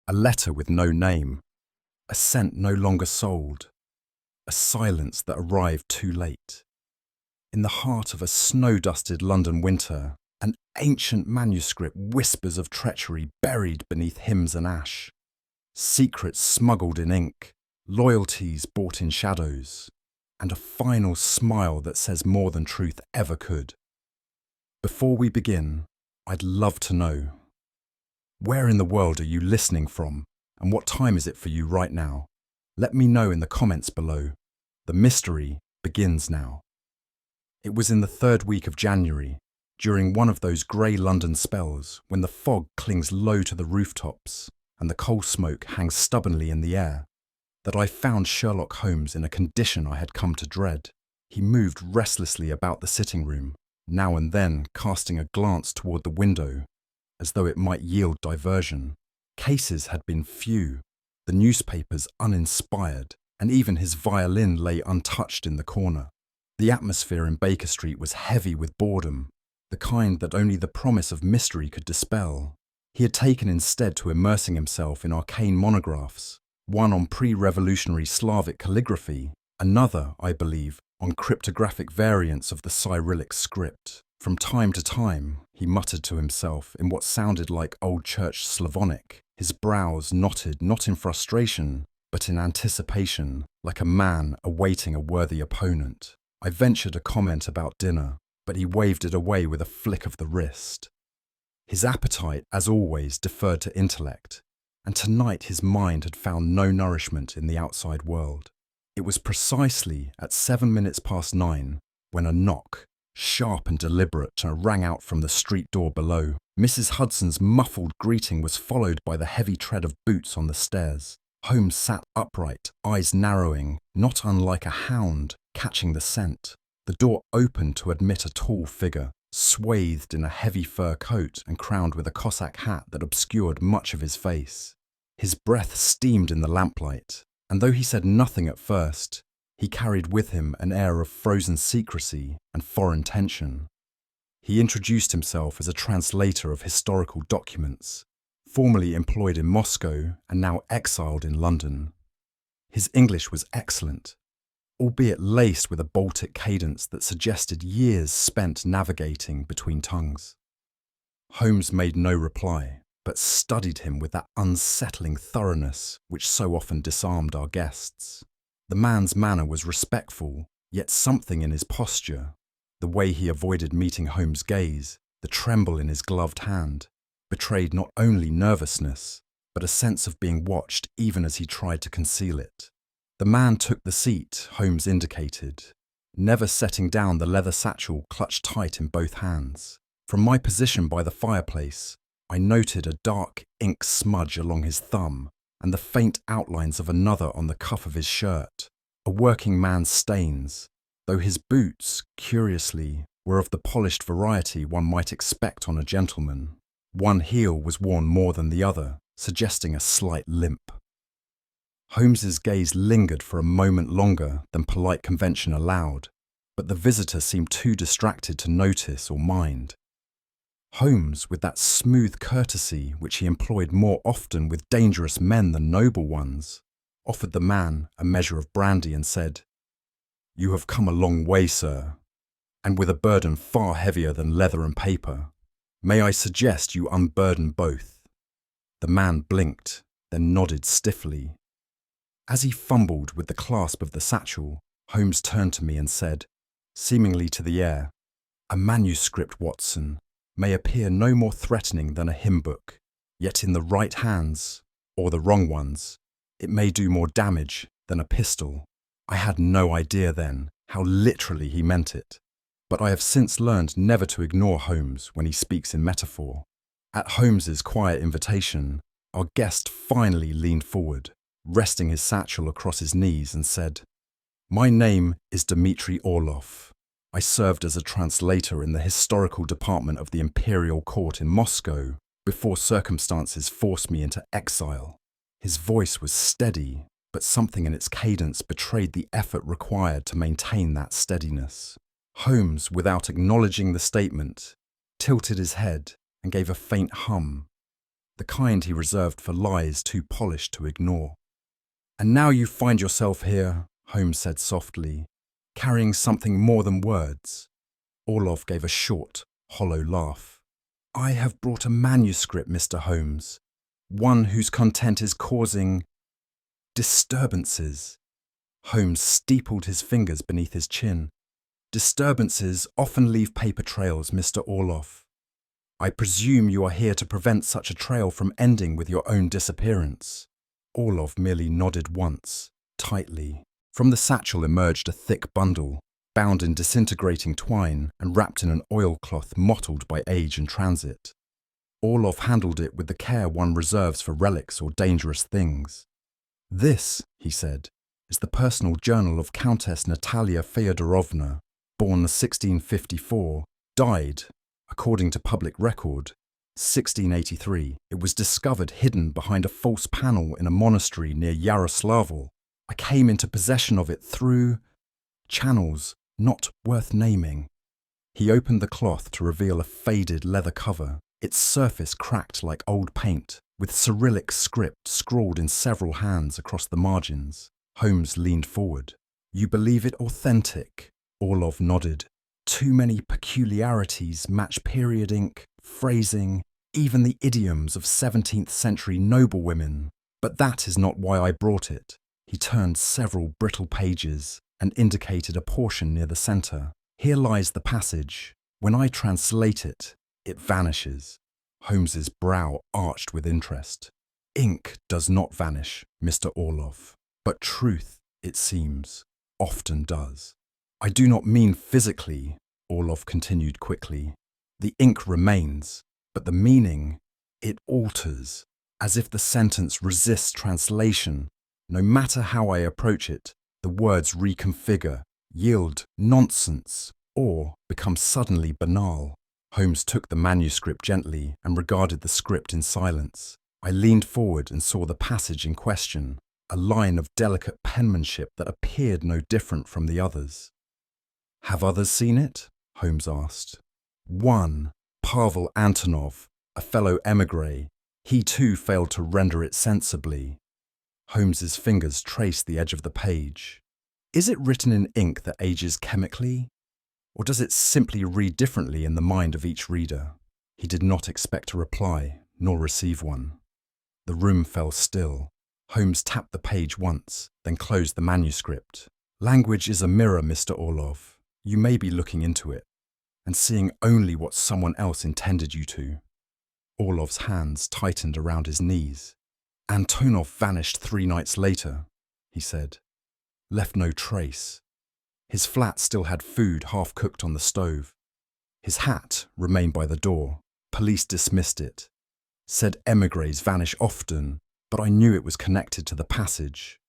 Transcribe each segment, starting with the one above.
A letter with no name. A scent no longer sold. A silence that arrived too late. In the heart of a snow-dusted London winter, an ancient manuscript whispers of treachery buried beneath hymns and ash. Secrets smuggled in ink, loyalties bought in shadows, and a final smile that says more than truth ever could. Before we begin, I'd love to know, where in the world are you listening from, and what time is it for you right now? Let me know in the comments below. The mystery begins now. It was in the third week of January, during one of those grey London spells when the fog clings low to the rooftops and the coal smoke hangs stubbornly in the air, that I found Sherlock Holmes in a condition I had come to dread. He moved restlessly about the sitting room, now and then casting a glance toward the window, as though it might yield diversion. Cases had been few, the newspapers uninspired, and even his violin lay untouched in the corner. The atmosphere in Baker Street was heavy with boredom, the kind that only the promise of mystery could dispel. He had taken instead to immersing himself in arcane monographs, one on pre-revolutionary Slavic calligraphy, another, I believe, on cryptographic variants of the Cyrillic script. From time to time, he muttered to himself in what sounded like Old Church Slavonic, his brows knotted not in frustration, but in anticipation, like a man awaiting a worthy opponent. I ventured a comment about dinner, but he waved it away with a flick of the wrist. His appetite, as always, deferred to intellect, and tonight his mind had found no nourishment in the outside world. It was precisely at 9:07 when a knock, sharp and deliberate, rang out from the street door below. Mrs. Hudson's muffled greeting was followed by the heavy tread of boots on the stairs. Holmes sat upright, eyes narrowing, not unlike a hound catching the scent. The door opened to admit a tall figure, swathed in a heavy fur coat and crowned with a Cossack hat that obscured much of his face. His breath steamed in the lamplight, and though he said nothing at first, he carried with him an air of frozen secrecy and foreign tension. He introduced himself as a translator of historical documents, formerly employed in Moscow and now exiled in London. His English was excellent, albeit laced with a Baltic cadence that suggested years spent navigating between tongues. Holmes made no reply, but studied him with that unsettling thoroughness which so often disarmed our guests. The man's manner was respectful, yet something in his posture, the way he avoided meeting Holmes' gaze, the tremble in his gloved hand, betrayed not only nervousness, but a sense of being watched even as he tried to conceal it. The man took the seat Holmes indicated, never setting down the leather satchel clutched tight in both hands. From my position by the fireplace, I noted a dark ink smudge along his thumb and the faint outlines of another on the cuff of his shirt, a working man's stains, though his boots, curiously, were of the polished variety one might expect on a gentleman. One heel was worn more than the other, suggesting a slight limp. Holmes's gaze lingered for a moment longer than polite convention allowed, but the visitor seemed too distracted to notice or mind. Holmes, with that smooth courtesy which he employed more often with dangerous men than noble ones, offered the man a measure of brandy and said, "You have come a long way, sir, and with a burden far heavier than leather and paper. May I suggest you unburden both?" The man blinked, then nodded stiffly. As he fumbled with the clasp of the satchel, Holmes turned to me and said, seemingly to the air, "A manuscript, Watson, may appear no more threatening than a hymn book, yet in the right hands, or the wrong ones, it may do more damage than a pistol." I had no idea then how literally he meant it, but I have since learned never to ignore Holmes when he speaks in metaphor. At Holmes's quiet invitation, our guest finally leaned forward, resting his satchel across his knees, and said, "My name is Dmitri Orlov. I served as a translator in the historical department of the Imperial Court in Moscow before circumstances forced me into exile." His voice was steady, but something in its cadence betrayed the effort required to maintain that steadiness. Holmes, without acknowledging the statement, tilted his head and gave a faint hum. the kind he reserved for lies too polished to ignore. "And now you find yourself here," Holmes said softly, "carrying something more than words." Orlov gave a short, hollow laugh. "I have brought a manuscript, Mr. Holmes, one whose content is causing disturbances." Holmes steepled his fingers beneath his chin. "Disturbances often leave paper trails, Mr. Orlov. I presume you are here to prevent such a trail from ending with your own disappearance." Orlov merely nodded once, tightly. From the satchel emerged a thick bundle, bound in disintegrating twine and wrapped in an oilcloth mottled by age and transit. Orlov handled it with the care one reserves for relics or dangerous things. "This," he said, "is the personal journal of Countess Natalia Feodorovna, born 1654, died, according to public record, 1683. It was discovered hidden behind a false panel in a monastery near Yaroslavl. I came into possession of it through channels not worth naming." He opened the cloth to reveal a faded leather cover, its surface cracked like old paint, with Cyrillic script scrawled in several hands across the margins. Holmes leaned forward. "You believe it authentic?" Orlov nodded. "Too many peculiarities match period ink, phrasing, even the idioms of 17th century noblewomen. But that is not why I brought it." He turned several brittle pages and indicated a portion near the centre. "Here lies the passage. When I translate it, it vanishes." Holmes's brow arched with interest. "Ink does not vanish, Mr. Orlov, but truth, it seems, often does." "I do not mean physically," Orlov continued quickly. "The ink remains, but the meaning, it alters, as if the sentence resists translation. No matter how I approach it, the words reconfigure, yield nonsense, or become suddenly banal." Holmes took the manuscript gently and regarded the script in silence. I leaned forward and saw the passage in question, a line of delicate penmanship that appeared no different from the others. "Have others seen it?" Holmes asked. "One, Pavel Antonov, a fellow émigré. He too failed to render it sensibly." Holmes's fingers traced the edge of the page. "Is it written in ink that ages chemically? Or does it simply read differently in the mind of each reader?" He did not expect a reply, nor receive one. The room fell still. Holmes tapped the page once, then closed the manuscript. "Language is a mirror, Mr. Orlov. You may be looking into it, and seeing only what someone else intended you to." Orlov's hands tightened around his knees. "Antonov vanished 3 nights later," he said. "Left no trace. His flat still had food half cooked on the stove. His hat remained by the door. Police dismissed it. Said émigrés vanish often, but I knew it was connected to the passage."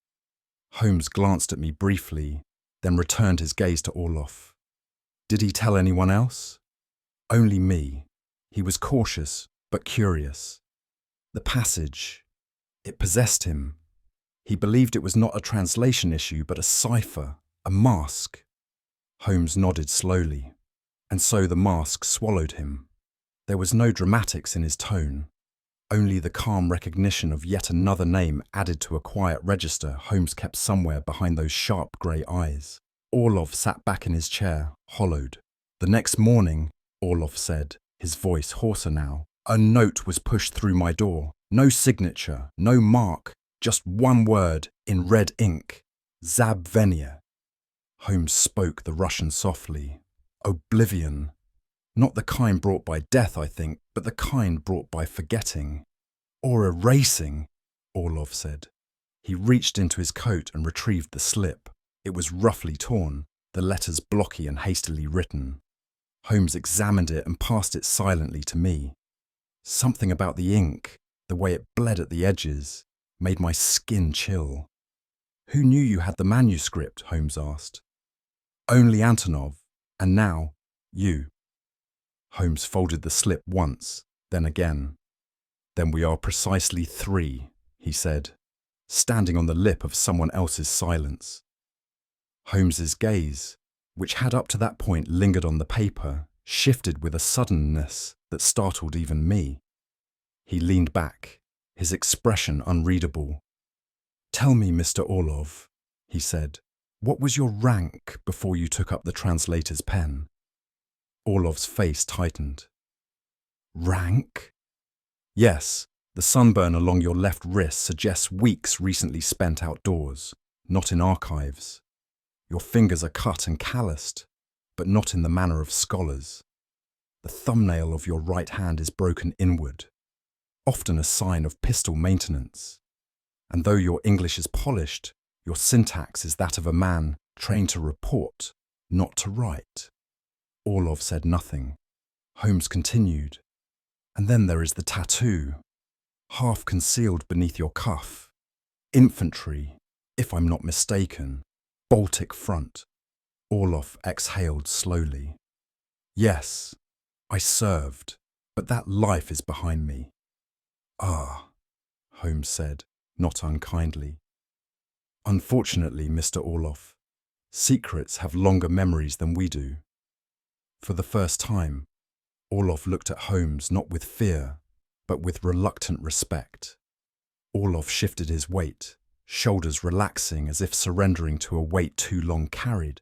Holmes glanced at me briefly, then returned his gaze to Orlov. "Did he tell anyone else?" "Only me." He was cautious, but curious. "The passage, it possessed him. He believed it was not a translation issue, but a cipher, a mask." Holmes nodded slowly. "And so the mask swallowed him." There was no dramatics in his tone, only the calm recognition of yet another name added to a quiet register Holmes kept somewhere behind those sharp grey eyes. Orlov sat back in his chair, hollowed. "The next morning," Orlov said, his voice hoarser now, "a note was pushed through my door. No signature, no mark, just one word in red ink. Zabvenia." Holmes spoke the Russian softly. "Oblivion. Not the kind brought by death, I think, but the kind brought by forgetting." "Or erasing," Orlov said. He reached into his coat and retrieved the slip. It was roughly torn, the letters blocky and hastily written. Holmes examined it and passed it silently to me. Something about the ink, the way it bled at the edges, made my skin chill. "Who knew you had the manuscript?" Holmes asked. "Only Antonov, and now, you." Holmes folded the slip once, then again. "Then we are precisely 3, he said, standing on the lip of someone else's silence. Holmes's gaze, which had up to that point lingered on the paper, shifted with a suddenness that startled even me. He leaned back, his expression unreadable. "Tell me, Mr. Orlov," he said, "what was your rank before you took up the translator's pen?" Orlov's face tightened. "Rank?" "Yes, the sunburn along your left wrist suggests weeks recently spent outdoors, not in archives. Your fingers are cut and calloused, but not in the manner of scholars. The thumbnail of your right hand is broken inward, often a sign of pistol maintenance. And though your English is polished, your syntax is that of a man trained to report, not to write." Orlov said nothing. Holmes continued, "And then there is the tattoo, half concealed beneath your cuff. Infantry, if I'm not mistaken, Baltic front." Orlov exhaled slowly. "Yes, I served, but that life is behind me." "Ah," Holmes said, not unkindly. "Unfortunately, Mr. Orlov, secrets have longer memories than we do." For the first time, Orlov looked at Holmes not with fear, but with reluctant respect. Orlov shifted his weight, shoulders relaxing as if surrendering to a weight too long carried.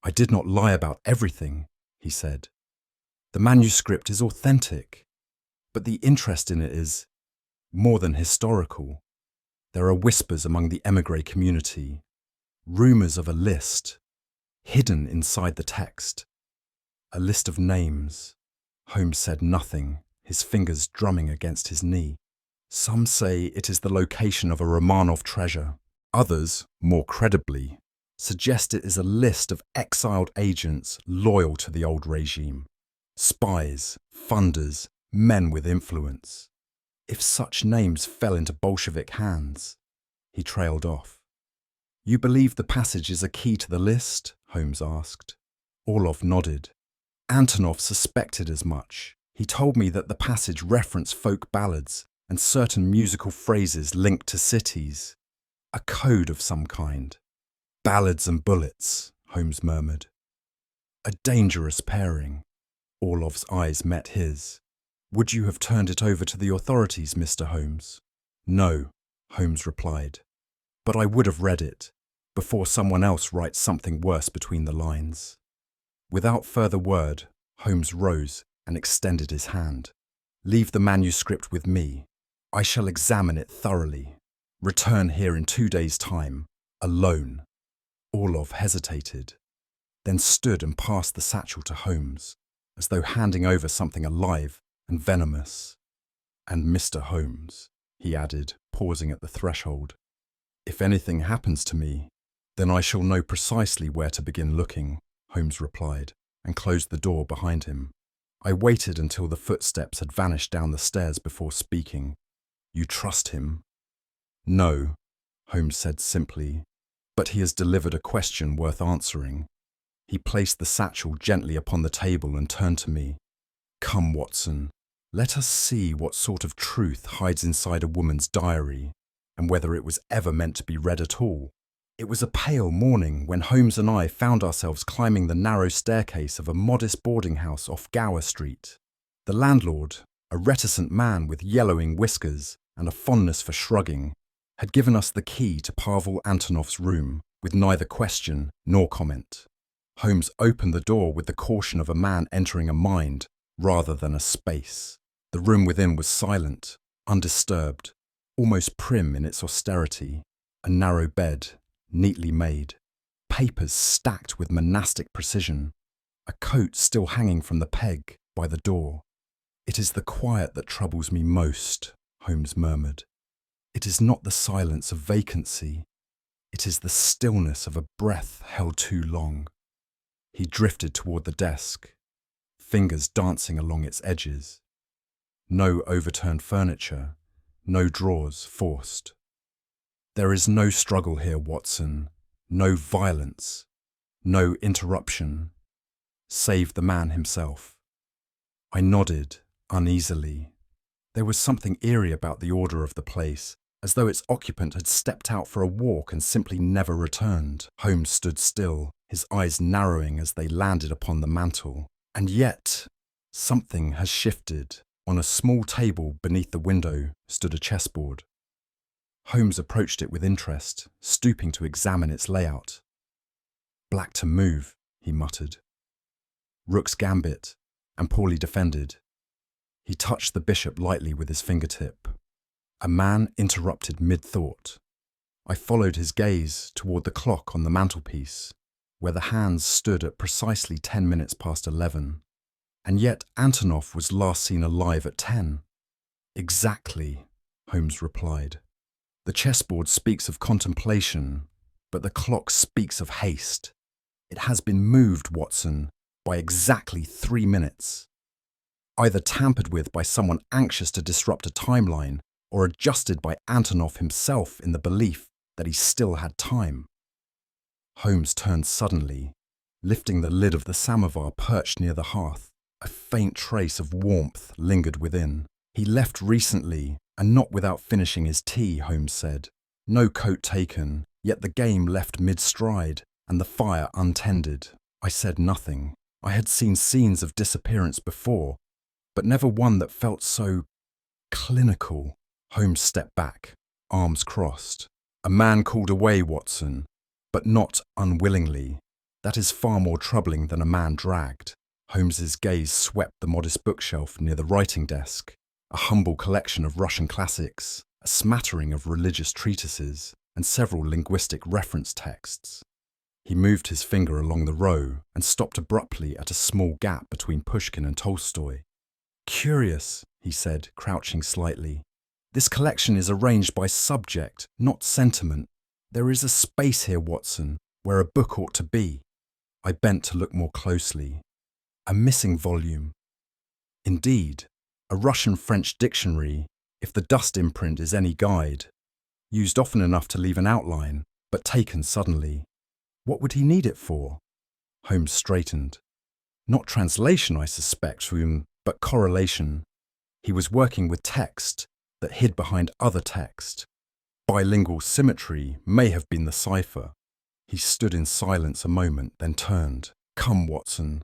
"I did not lie about everything," he said. "The manuscript is authentic, but the interest in it is more than historical. There are whispers among the émigré community, rumours of a list, hidden inside the text. A list of names." Holmes said nothing, his fingers drumming against his knee. "Some say it is the location of a Romanov treasure. Others, more credibly, suggest it is a list of exiled agents loyal to the old regime. Spies, funders, men with influence. If such names fell into Bolshevik hands..." He trailed off. "You believe the passage is a key to the list?" Holmes asked. Orlov nodded. "Antonov suspected as much. He told me that the passage referenced folk ballads and certain musical phrases linked to cities. A code of some kind." "Ballads and bullets," Holmes murmured. "A dangerous pairing." Orlov's eyes met his. "Would you have turned it over to the authorities, Mr. Holmes?" "No," Holmes replied. "But I would have read it, before someone else writes something worse between the lines." Without further word, Holmes rose and extended his hand. "Leave the manuscript with me. I shall examine it thoroughly. Return here in 2 days' time, alone." Orlov hesitated, then stood and passed the satchel to Holmes, as though handing over something alive and venomous. "And Mr. Holmes," he added, pausing at the threshold, "if anything happens to me, then I shall know precisely where to begin looking," Holmes replied, and closed the door behind him. I waited until the footsteps had vanished down the stairs before speaking. "You trust him?" "No," Holmes said simply, "but he has delivered a question worth answering." He placed the satchel gently upon the table and turned to me. "Come, Watson, let us see what sort of truth hides inside a woman's diary, and whether it was ever meant to be read at all." It was a pale morning when Holmes and I found ourselves climbing the narrow staircase of a modest boarding house off Gower Street. The landlord, a reticent man with yellowing whiskers and a fondness for shrugging, had given us the key to Pavel Antonov's room with neither question nor comment. Holmes opened the door with the caution of a man entering a mind rather than a space. The room within was silent, undisturbed, almost prim in its austerity. A narrow bed, neatly made, papers stacked with monastic precision, a coat still hanging from the peg by the door. "It is the quiet that troubles me most," Holmes murmured. "It is not the silence of vacancy. It is the stillness of a breath held too long." He drifted toward the desk, fingers dancing along its edges. No overturned furniture, no drawers forced. "There is no struggle here, Watson, no violence, no interruption, save the man himself." I nodded uneasily. There was something eerie about the order of the place, as though its occupant had stepped out for a walk and simply never returned. Holmes stood still, his eyes narrowing as they landed upon the mantel. "And yet, something has shifted," On a small table beneath the window stood a chessboard. Holmes approached it with interest, stooping to examine its layout. Black to move, he muttered. Rook's gambit, and poorly defended. He touched the bishop lightly with his fingertip. A man interrupted mid-thought. I followed his gaze toward the clock on the mantelpiece, where the hands stood at precisely 10 minutes past 11. And yet Antonov was last seen alive at 10. Exactly, Holmes replied. The chessboard speaks of contemplation, but the clock speaks of haste. It has been moved, Watson, by exactly 3 minutes. Either tampered with by someone anxious to disrupt a timeline, or adjusted by Antonov himself in the belief that he still had time. Holmes turned suddenly, lifting the lid of the samovar perched near the hearth. A faint trace of warmth lingered within. He left recently, and not without finishing his tea, Holmes said. No coat taken, yet the game left mid-stride, and the fire untended. I said nothing. I had seen scenes of disappearance before, but never one that felt so clinical. Holmes stepped back, arms crossed. A man called away, Watson, but not unwillingly. That is far more troubling than a man dragged. Holmes's gaze swept the modest bookshelf near the writing desk, a humble collection of Russian classics, a smattering of religious treatises, and several linguistic reference texts. He moved his finger along the row and stopped abruptly at a small gap between Pushkin and Tolstoy. Curious, he said, crouching slightly. This collection is arranged by subject, not sentiment. There is a space here, Watson, where a book ought to be. I bent to look more closely. A missing volume. Indeed, a Russian-French dictionary, if the dust imprint is any guide, used often enough to leave an outline, but taken suddenly. What would he need it for? Holmes straightened. Not translation, I suspect, but correlation. He was working with text that hid behind other text. Bilingual symmetry may have been the cipher. He stood in silence a moment, then turned. Come, Watson.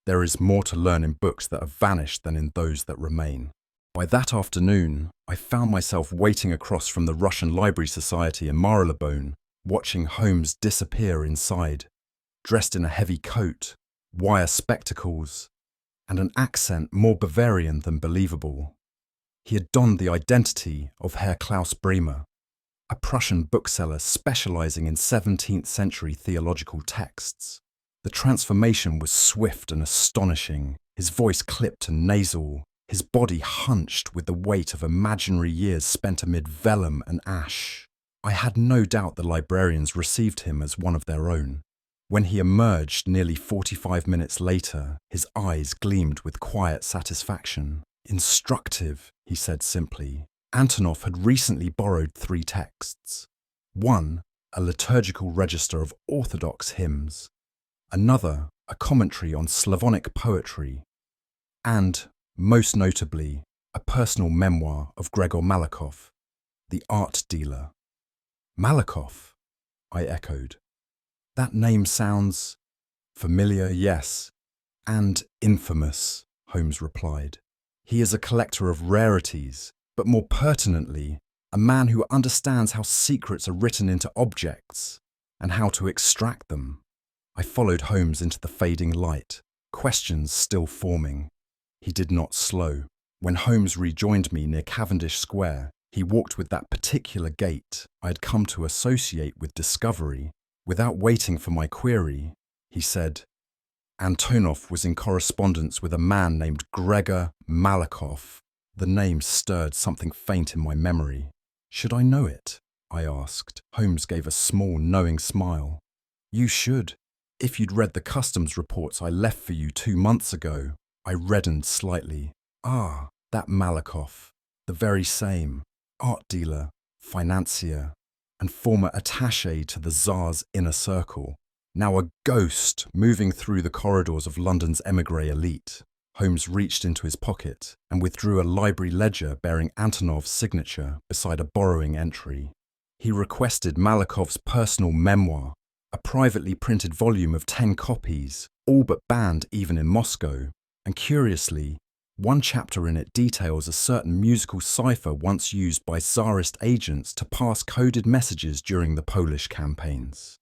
There is more to learn in books that have vanished than in those that remain. By that afternoon, I found myself waiting across from the Russian Library Society in Marylebone, watching Holmes disappear inside, dressed in a heavy coat, wire spectacles, and an accent more Bavarian than believable. He had donned the identity of Herr Klaus Bremer, a Prussian bookseller specializing in 17th century theological texts. The transformation was swift and astonishing, his voice clipped and nasal, his body hunched with the weight of imaginary years spent amid vellum and ash. I had no doubt the librarians received him as one of their own. When he emerged nearly 45 minutes later, his eyes gleamed with quiet satisfaction. Instructive, he said simply. Antonov had recently borrowed 3 texts. One, a liturgical register of Orthodox hymns. Another, a commentary on Slavonic poetry. And, most notably, a personal memoir of Gregor Malakoff, the art dealer. Malakoff, I echoed. That name sounds familiar, yes, and infamous, Holmes replied. He is a collector of rarities, but more pertinently, a man who understands how secrets are written into objects and how to extract them. I followed Holmes into the fading light, questions still forming. He did not slow. When Holmes rejoined me near Cavendish Square, he walked with that particular gait I had come to associate with discovery. Without waiting for my query, he said, Antonov was in correspondence with a man named Gregor Malakoff. The name stirred something faint in my memory. Should I know it? I asked. Holmes gave a small, knowing smile. You should. If you'd read the customs reports I left for you 2 months ago. I reddened slightly. Ah, that Malakoff. The very same. Art dealer, financier, and former attaché to the Tsar's inner circle. Now a ghost moving through the corridors of London's émigré elite. Holmes reached into his pocket and withdrew a library ledger bearing Antonov's signature beside a borrowing entry. He requested Malakoff's personal memoir, a privately printed volume of 10 copies, all but banned even in Moscow, and curiously, One chapter in it details a certain musical cipher once used by Tsarist agents to pass coded messages during the Polish campaigns.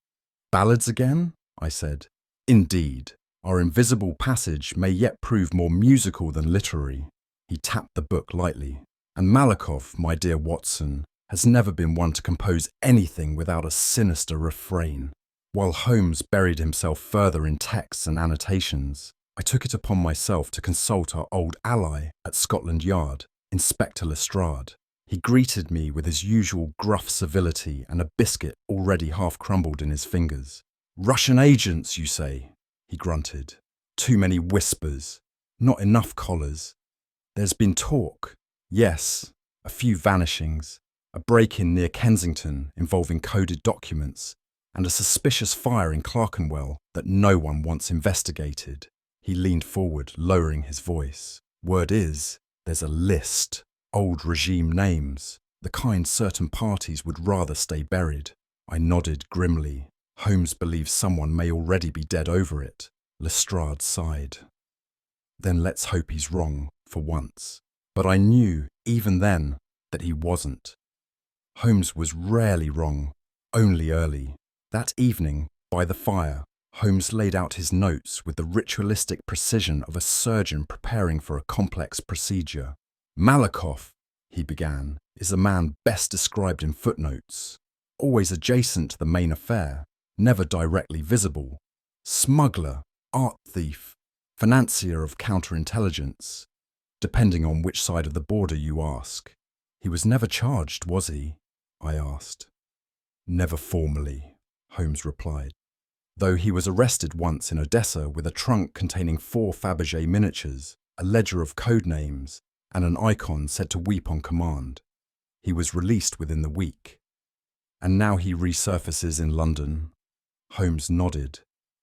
Ballads again? I said. Indeed, our invisible passage may yet prove more musical than literary. He tapped the book lightly. And Malakoff, my dear Watson, has never been one to compose anything without a sinister refrain. While Holmes buried himself further in texts and annotations, I took it upon myself to consult our old ally at Scotland Yard, Inspector Lestrade. He greeted me with his usual gruff civility and a biscuit already half crumbled in his fingers. "Russian agents, you say?" he grunted. "Too many whispers. Not enough collars. There's been talk. Yes, a few vanishings. A break-in near Kensington involving coded documents, and a suspicious fire in Clerkenwell that no one wants investigated." He leaned forward, lowering his voice. "Word is, there's a list. Old regime names, the kind certain parties would rather stay buried." I nodded grimly. Holmes believes someone may already be dead over it. Lestrade sighed. "Then let's hope he's wrong, for once." But I knew, even then, that he wasn't. Holmes was rarely wrong, only early. That evening, by the fire, Holmes laid out his notes with the ritualistic precision of a surgeon preparing for a complex procedure. "Malakoff," he began, "is a man best described in footnotes. Always adjacent to the main affair, never directly visible. Smuggler, art thief, financier of counterintelligence, depending on which side of the border you ask." "He was never charged, was he?" I asked. "Never formally," Holmes replied, "though he was arrested once in Odessa with a trunk containing 4 Fabergé miniatures, a ledger of code names, and an icon said to weep on command. He was released within the week. And now he resurfaces in London." Holmes nodded.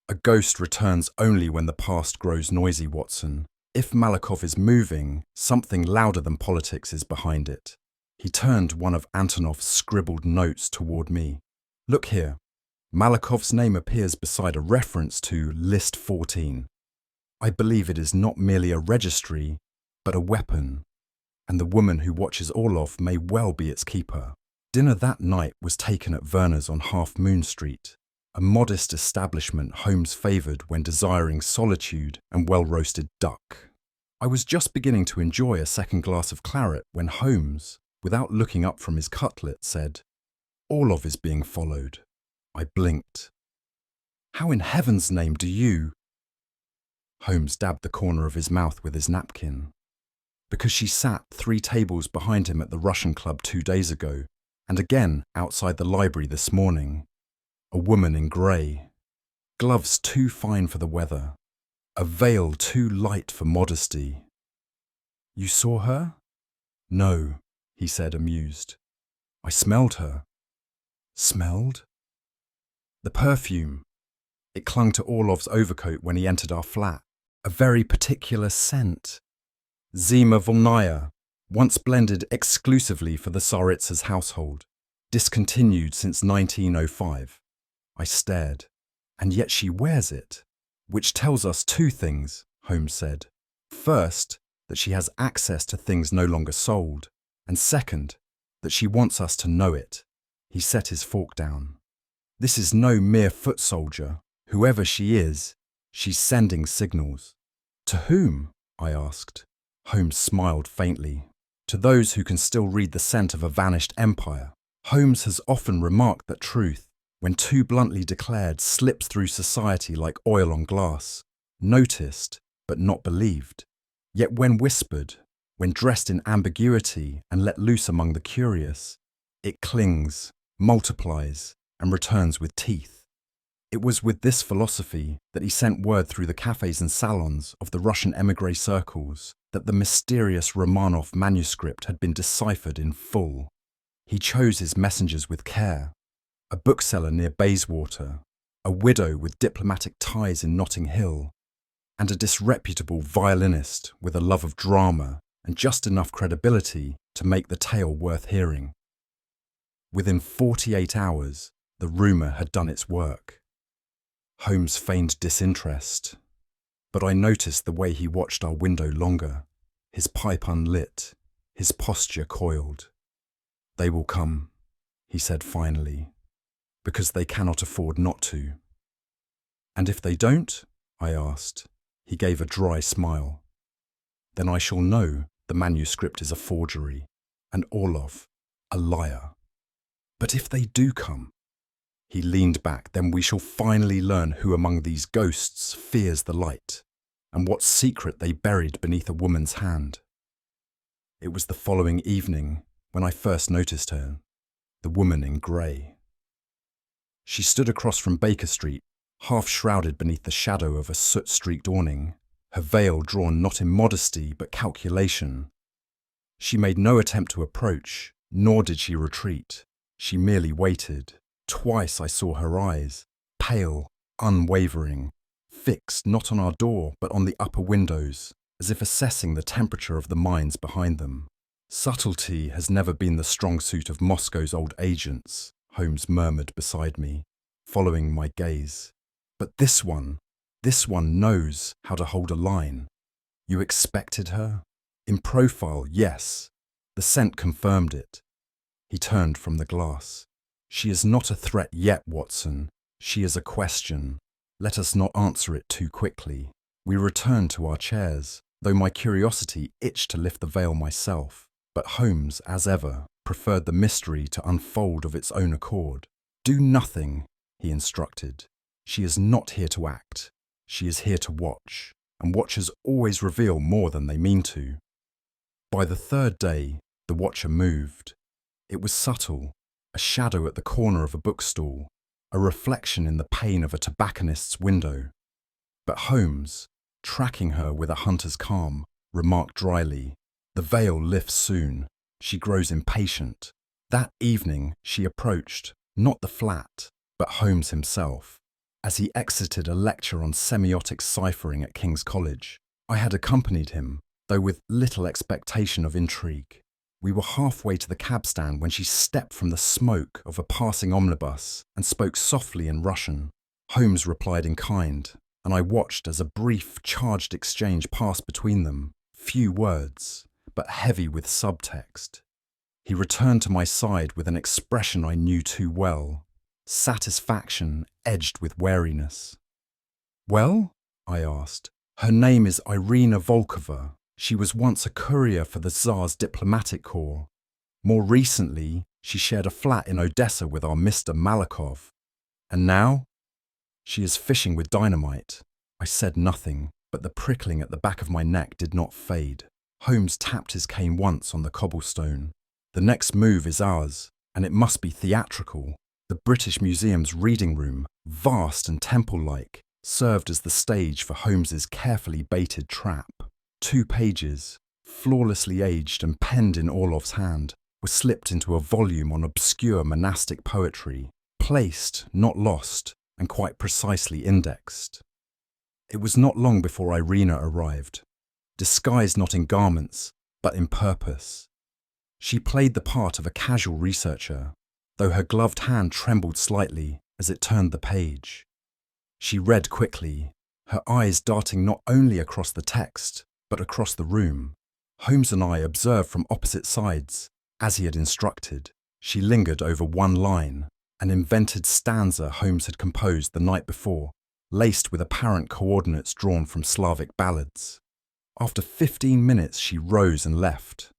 "A ghost returns only when the past grows noisy, Watson. If Malakoff is moving, something louder than politics is behind it." He turned one of Antonov's scribbled notes toward me. "Look here. Malakoff's name appears beside a reference to List 14. I believe it is not merely a registry, but a weapon, and the woman who watches Orloff may well be its keeper." Dinner that night was taken at Werner's on Half Moon Street, a modest establishment Holmes favoured when desiring solitude and well-roasted duck. I was just beginning to enjoy a second glass of claret when Holmes, without looking up from his cutlet, said, "Orloff is being followed." I blinked. "How in heaven's name do you—" Holmes dabbed the corner of his mouth with his napkin. "Because she sat 3 tables behind him at the Russian Club 2 days ago, and again outside the library this morning. A woman in grey. Gloves too fine for the weather. A veil too light for modesty." "You saw her?" "No," he said, amused. "I smelled her." "Smelled?" "The perfume. It clung to Orloff's overcoat when he entered our flat. A very particular scent. Zima Volnaya, once blended exclusively for the Tsaritsa's household. Discontinued since 1905. I stared. "And yet she wears it. Which tells us 2 things," Holmes said. "First, that she has access to things no longer sold. And second, that she wants us to know it." He set his fork down. "This is no mere foot soldier. Whoever she is, she's sending signals." "To whom?" I asked. Holmes smiled faintly. "To those who can still read the scent of a vanished empire." Holmes has often remarked that truth, when too bluntly declared, slips through society like oil on glass, noticed but not believed. Yet when whispered, when dressed in ambiguity and let loose among the curious, it clings, multiplies, and returns with teeth. It was with this philosophy that he sent word through the cafes and salons of the Russian émigré circles that the mysterious Romanov manuscript had been deciphered in full. He chose his messengers with care. A bookseller near Bayswater, a widow with diplomatic ties in Notting Hill, and a disreputable violinist with a love of drama and just enough credibility to make the tale worth hearing. Within 48 hours, the rumour had done its work. Holmes feigned disinterest, but I noticed the way he watched our window longer. his pipe unlit, his posture coiled. "They will come," he said finally, "because they cannot afford not to." "And if they don't?" I asked. He gave a dry smile. "Then I shall know the manuscript is a forgery, and Orlov a liar. But if they do come," he leaned back, "then we shall finally learn who among these ghosts fears the light, and what secret they buried beneath a woman's hand." It was the following evening when I first noticed her, the woman in grey. She stood across from Baker Street, half shrouded beneath the shadow of a soot-streaked awning, her veil drawn not in modesty but calculation. She made no attempt to approach, nor did she retreat. She merely waited. Twice I saw her eyes, pale, unwavering, fixed not on our door but on the upper windows, as if assessing the temperature of the minds behind them. "Subtlety has never been the strong suit of Moscow's old agents," Holmes murmured beside me, following my gaze. "But this one knows how to hold a line." "You expected her?" "In profile, yes. The scent confirmed it." He turned from the glass. "She is not a threat yet, Watson. She is a question. Let us not answer it too quickly." We returned to our chairs, though my curiosity itched to lift the veil myself. But Holmes, as ever, preferred the mystery to unfold of its own accord. "Do nothing," he instructed. "She is not here to act. She is here to watch, and watchers always reveal more than they mean to." By the third day, the watcher moved. It was subtle, a shadow at the corner of a bookstall, a reflection in the pane of a tobacconist's window. But Holmes, tracking her with a hunter's calm, remarked dryly, "The veil lifts soon. She grows impatient." That evening she approached, not the flat, but Holmes himself, as he exited a lecture on semiotic ciphering at King's College. I had accompanied him, though with little expectation of intrigue. We were halfway to the cab stand when she stepped from the smoke of a passing omnibus and spoke softly in Russian. Holmes replied in kind, and I watched as a brief, charged exchange passed between them. Few words, but heavy with subtext. He returned to my side with an expression I knew too well, satisfaction edged with wariness. "Well?" I asked. "Her name is Irina Volkova. She was once a courier for the Tsar's diplomatic corps. More recently, she shared a flat in Odessa with our Mr. Malakov. And now? She is fishing with dynamite." I said nothing, but the prickling at the back of my neck did not fade. Holmes tapped his cane once on the cobblestone. "The next move is ours, and it must be theatrical." The British Museum's reading room, vast and temple-like, served as the stage for Holmes's carefully baited trap. 2 pages, flawlessly aged and penned in Orlov's hand, were slipped into a volume on obscure monastic poetry, placed, not lost, and quite precisely indexed. It was not long before Irina arrived, disguised not in garments, but in purpose. She played the part of a casual researcher, though her gloved hand trembled slightly as it turned the page. She read quickly, her eyes darting not only across the text, but across the room. Holmes and I observed from opposite sides, as he had instructed. She lingered over one line, an invented stanza Holmes had composed the night before, laced with apparent coordinates drawn from Slavic ballads. After 15 minutes she rose and left.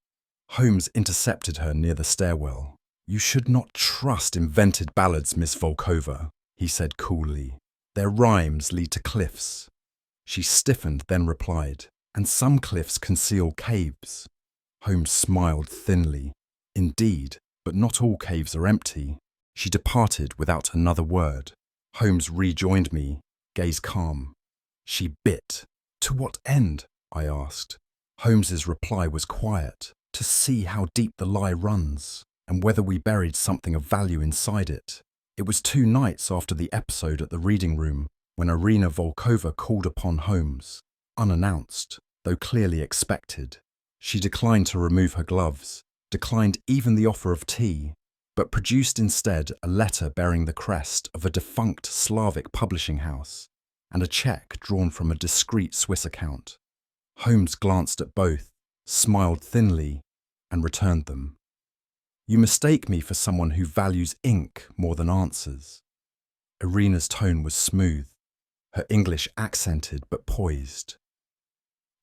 Holmes intercepted her near the stairwell. "You should not trust invented ballads, Miss Volkova," he said coolly. "Their rhymes lead to cliffs." She stiffened, then replied, "And some cliffs conceal caves." Holmes smiled thinly. "Indeed, but not all caves are empty." She departed without another word. Holmes rejoined me, gaze calm. "She bit. To what end?" I asked. Holmes's reply was quiet. "To see how deep the lie runs, and whether we buried something of value inside it." It was 2 nights after the episode at the reading room when Irina Volkova called upon Holmes, unannounced, though clearly expected. She declined to remove her gloves, declined even the offer of tea, but produced instead a letter bearing the crest of a defunct Slavic publishing house and a cheque drawn from a discreet Swiss account. Holmes glanced at both, smiled thinly, and returned them. You mistake me for someone who values ink more than answers. Irina's tone was smooth, her English accented but poised.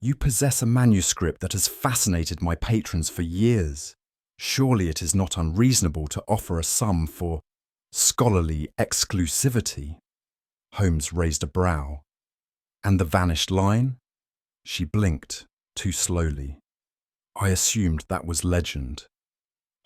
You possess a manuscript that has fascinated my patrons for years. Surely it is not unreasonable to offer a sum for scholarly exclusivity. Holmes raised a brow. And the vanished line? She blinked, too slowly. I assumed that was legend.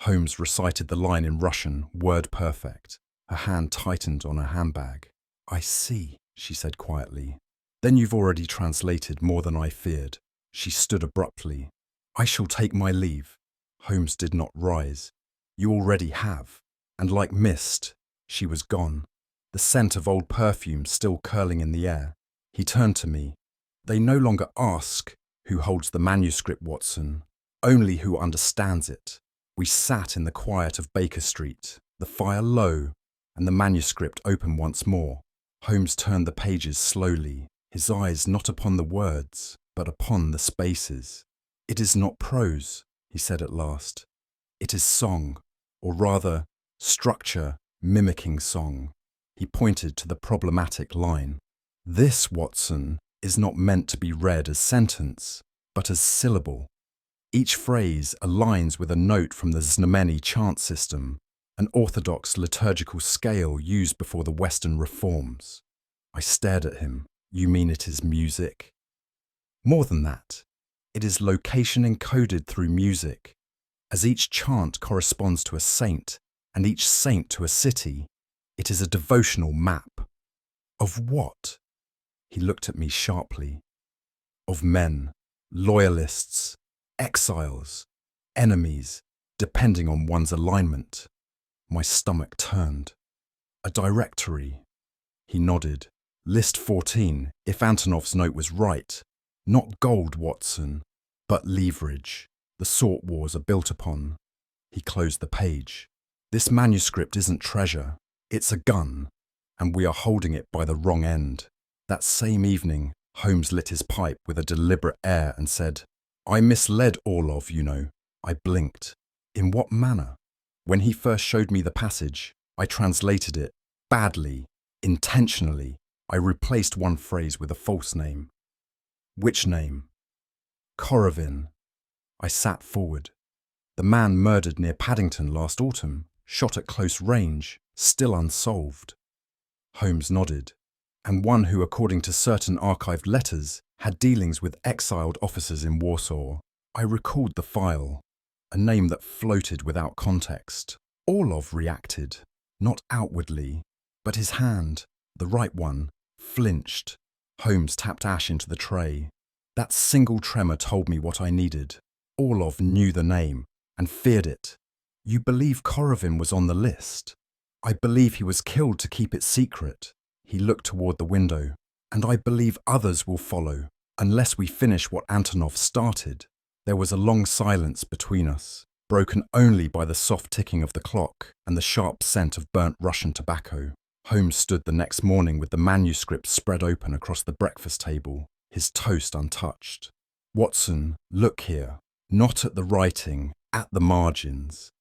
Holmes recited the line in Russian, word perfect. Her hand tightened on her handbag. I see, she said quietly. Then you've already translated more than I feared. She stood abruptly. I shall take my leave. Holmes did not rise. You already have. And like mist, she was gone. The scent of old perfume still curling in the air. He turned to me. They no longer ask who holds the manuscript, Watson, only who understands it. We sat in the quiet of Baker Street, the fire low, and the manuscript open once more. Holmes turned the pages slowly, his eyes not upon the words, but upon the spaces. It is not prose, he said at last. It is song, or rather, structure mimicking song. He pointed to the problematic line. This, Watson, is not meant to be read as sentence, but as syllable. Each phrase aligns with a note from the Znameni chant system, an orthodox liturgical scale used before the Western reforms. I stared at him. You mean it is music? More than that, it is location encoded through music. As each chant corresponds to a saint, and each saint to a city, it is a devotional map. Of what? He looked at me sharply. Of men, loyalists, exiles, enemies, depending on one's alignment. My stomach turned. A directory. He nodded. List 14, if Antonov's note was right. Not gold, Watson, but leverage. The sort wars are built upon. He closed the page. This manuscript isn't treasure. It's a gun, and we are holding it by the wrong end. That same evening, Holmes lit his pipe with a deliberate air and said, I misled Orlov, you know. I blinked. In what manner? When he first showed me the passage, I translated it badly, intentionally. I replaced one phrase with a false name. Which name? Korovin. I sat forward. The man murdered near Paddington last autumn, shot at close range, still unsolved. Holmes nodded. And one who, according to certain archived letters, had dealings with exiled officers in Warsaw. I recalled the file, a name that floated without context. Orlov reacted, not outwardly, but his hand, the right one, flinched. Holmes tapped ash into the tray. That single tremor told me what I needed. Orlov knew the name and feared it. You believe Korovin was on the list? I believe he was killed to keep it secret. He looked toward the window. And I believe others will follow, unless we finish what Antonov started. There was a long silence between us, broken only by the soft ticking of the clock and the sharp scent of burnt Russian tobacco. Holmes stood the next morning with the manuscript spread open across the breakfast table, his toast untouched. Watson, look here. Not at the writing, at the margins.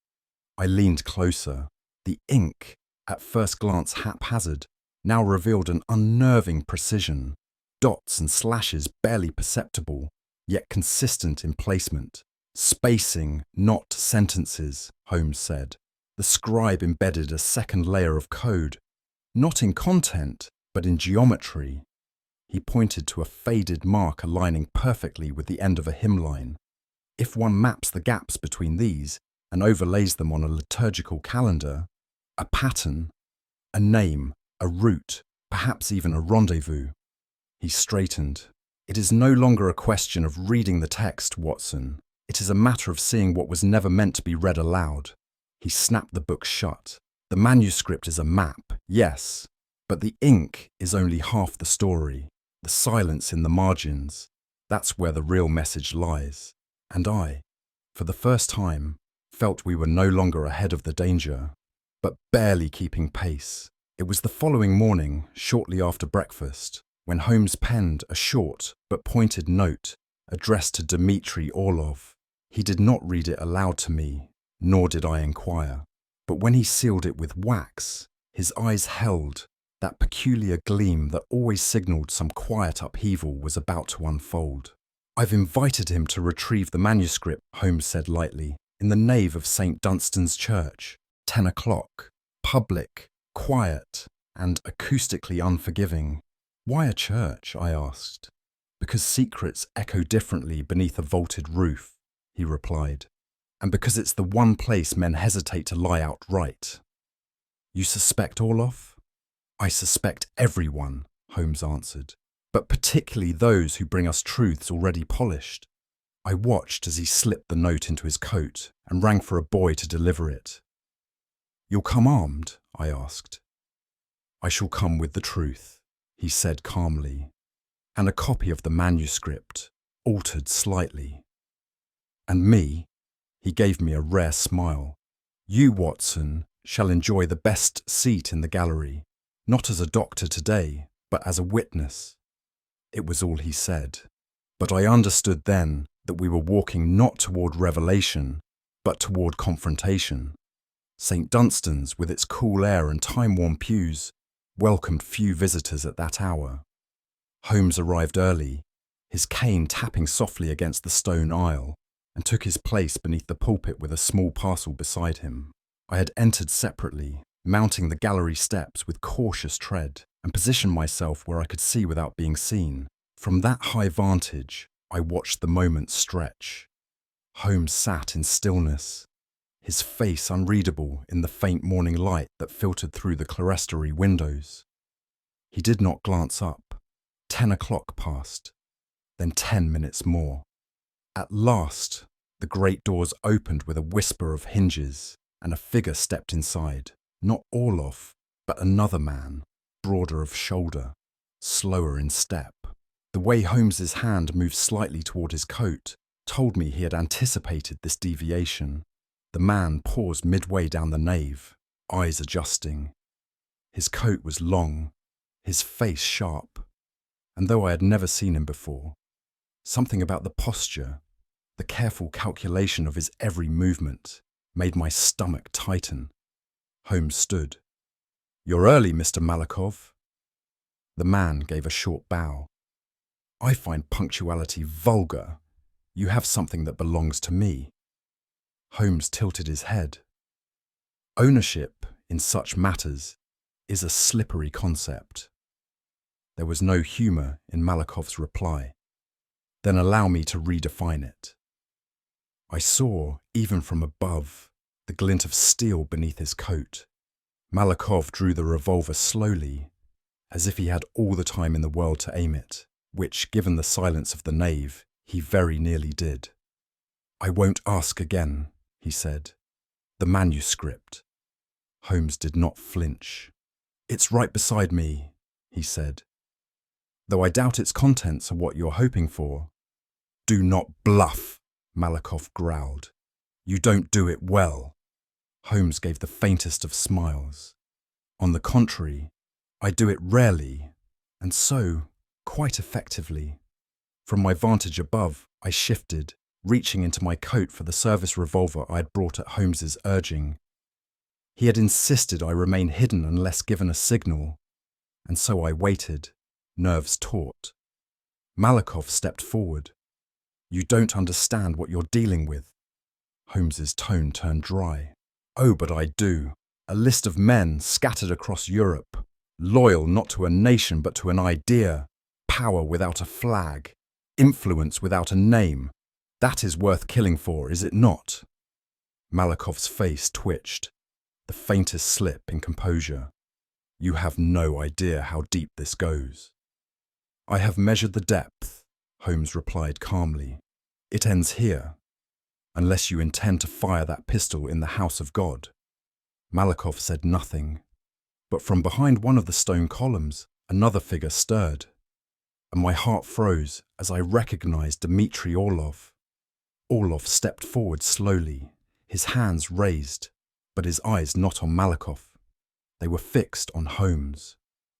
I leaned closer. The ink, at first glance haphazard, now revealed an unnerving precision. Dots and slashes barely perceptible, yet consistent in placement. Spacing, not sentences, Holmes said. The scribe embedded a second layer of code, not in content, but in geometry. He pointed to a faded mark aligning perfectly with the end of a hymn line. If one maps the gaps between these and overlays them on a liturgical calendar, a pattern, a name, a route, perhaps even a rendezvous. He straightened. It is no longer a question of reading the text, Watson. It is a matter of seeing what was never meant to be read aloud. He snapped the book shut. The manuscript is a map, yes, but the ink is only half the story. The silence in the margins, that's where the real message lies. And I, for the first time, felt we were no longer ahead of the danger, but barely keeping pace. It was the following morning, shortly after breakfast, when Holmes penned a short but pointed note, addressed to Dmitri Orlov. He did not read it aloud to me, nor did I inquire. But when he sealed it with wax, his eyes held that peculiar gleam that always signalled some quiet upheaval was about to unfold. "I've invited him to retrieve the manuscript," Holmes said lightly, "in the nave of St. Dunstan's Church, 10 o'clock, public, quiet, and acoustically unforgiving." "Why a church?" I asked. "Because secrets echo differently beneath a vaulted roof," he replied, "and because it's the one place men hesitate to lie outright." "You suspect Orlov?" "I suspect everyone," Holmes answered, "but particularly those who bring us truths already polished." I watched as he slipped the note into his coat and rang for a boy to deliver it. "You'll come armed?" I asked. "I shall come with the truth," he said calmly, "and a copy of the manuscript, altered slightly. And me," he gave me a rare smile, "you, Watson, shall enjoy the best seat in the gallery, not as a doctor today, but as a witness." It was all he said, but I understood then that we were walking not toward revelation, but toward confrontation. St. Dunstan's, with its cool air and time-worn pews, welcomed few visitors at that hour. Holmes arrived early, his cane tapping softly against the stone aisle, and took his place beneath the pulpit with a small parcel beside him. I had entered separately, mounting the gallery steps with cautious tread, and positioned myself where I could see without being seen. From that high vantage, I watched the moment stretch. Holmes sat in stillness, his face unreadable in the faint morning light that filtered through the clerestory windows. He did not glance up. 10 o'clock passed, then 10 minutes more. At last, the great doors opened with a whisper of hinges, and a figure stepped inside. Not Orlov, but another man, broader of shoulder, slower in step. The way Holmes's hand moved slightly toward his coat told me he had anticipated this deviation. The man paused midway down the nave, eyes adjusting. His coat was long, his face sharp, and though I had never seen him before, something about the posture, the careful calculation of his every movement, made my stomach tighten. Holmes stood. "You're early, Mr. Malakov." The man gave a short bow. "I find punctuality vulgar. You have something that belongs to me." Holmes tilted his head. "Ownership, in such matters, is a slippery concept." There was no humour in Malakov's reply. "Then allow me to redefine it." I saw, even from above, the glint of steel beneath his coat. Malakov drew the revolver slowly, as if he had all the time in the world to aim it, which, given the silence of the nave, he very nearly did. "I won't ask again," he said. "The manuscript." Holmes did not flinch. "It's right beside me," he said. "Though I doubt its contents are what you're hoping for." "Do not bluff," Malakov growled. "You don't do it well." Holmes gave the faintest of smiles. "On the contrary, I do it rarely, and so, quite effectively." From my vantage above, I shifted, reaching into my coat for the service revolver I had brought at Holmes's urging. He had insisted I remain hidden unless given a signal, and so I waited, nerves taut. Malakov stepped forward. "You don't understand what you're dealing with." Holmes's tone turned dry. "Oh, but I do. A list of men scattered across Europe, loyal not to a nation but to an idea, power without a flag, influence without a name. That is worth killing for, is it not?" Malakov's face twitched, the faintest slip in composure. "You have no idea how deep this goes." "I have measured the depth," Holmes replied calmly. "It ends here, unless you intend to fire that pistol in the house of God." Malakov said nothing, but from behind one of the stone columns, another figure stirred, and my heart froze as I recognized Dmitri Orlov. Orlov stepped forward slowly, his hands raised, but his eyes not on Malakov. They were fixed on Holmes.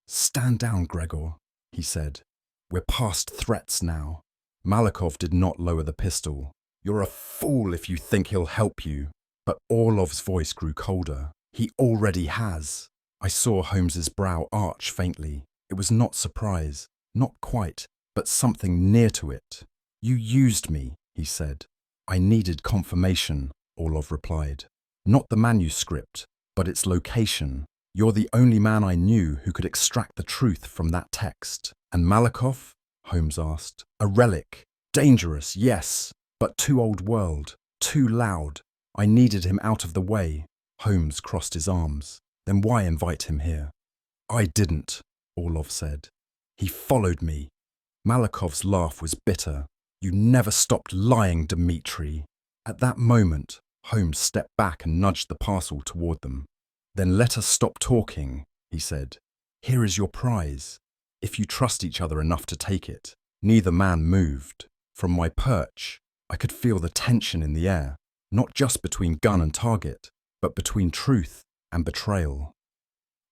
"Stand down, Gregor," he said. "We're past threats now. Malakoff did not lower the pistol. "You're a fool if you think he'll help you." But Orlov's voice grew colder. "He already has." I saw Holmes's brow arch faintly. It was not surprise, not quite, but something near to it. "You used me," he said. "I needed confirmation," Orlov replied. "Not the manuscript, but its location. You're the only man I knew who could extract the truth from that text." "And Malakoff?" Holmes asked. "A relic. Dangerous, yes, but too old world, too loud. I needed him out of the way." Holmes crossed his arms. "Then why invite him here?" "I didn't," Orlov said. "He followed me." Malakoff's laugh was bitter. "You never stopped lying, Dmitri." At that moment, Holmes stepped back and nudged the parcel toward them. "Then let us stop talking," he said. "Here is your prize, if you trust each other enough to take it." Neither man moved. From my perch, I could feel the tension in the air, not just between gun and target, but between truth and betrayal.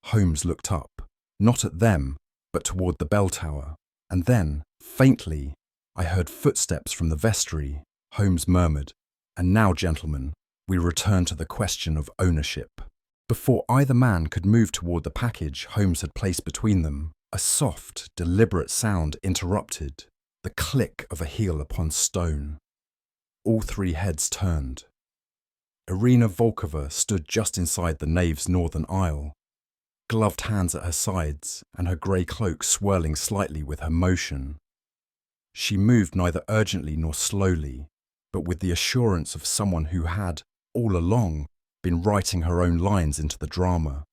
Holmes looked up, not at them, but toward the bell tower, and then, faintly, I heard footsteps from the vestry. Holmes murmured, "And now, gentlemen, we return to the question of ownership." Before either man could move toward the package Holmes had placed between them, a soft, deliberate sound interrupted, the click of a heel upon stone. All three heads turned. Irina Volkova stood just inside the nave's northern aisle, gloved hands at her sides and her grey cloak swirling slightly with her motion. She moved neither urgently nor slowly, but with the assurance of someone who had, all along, been writing her own lines into the drama.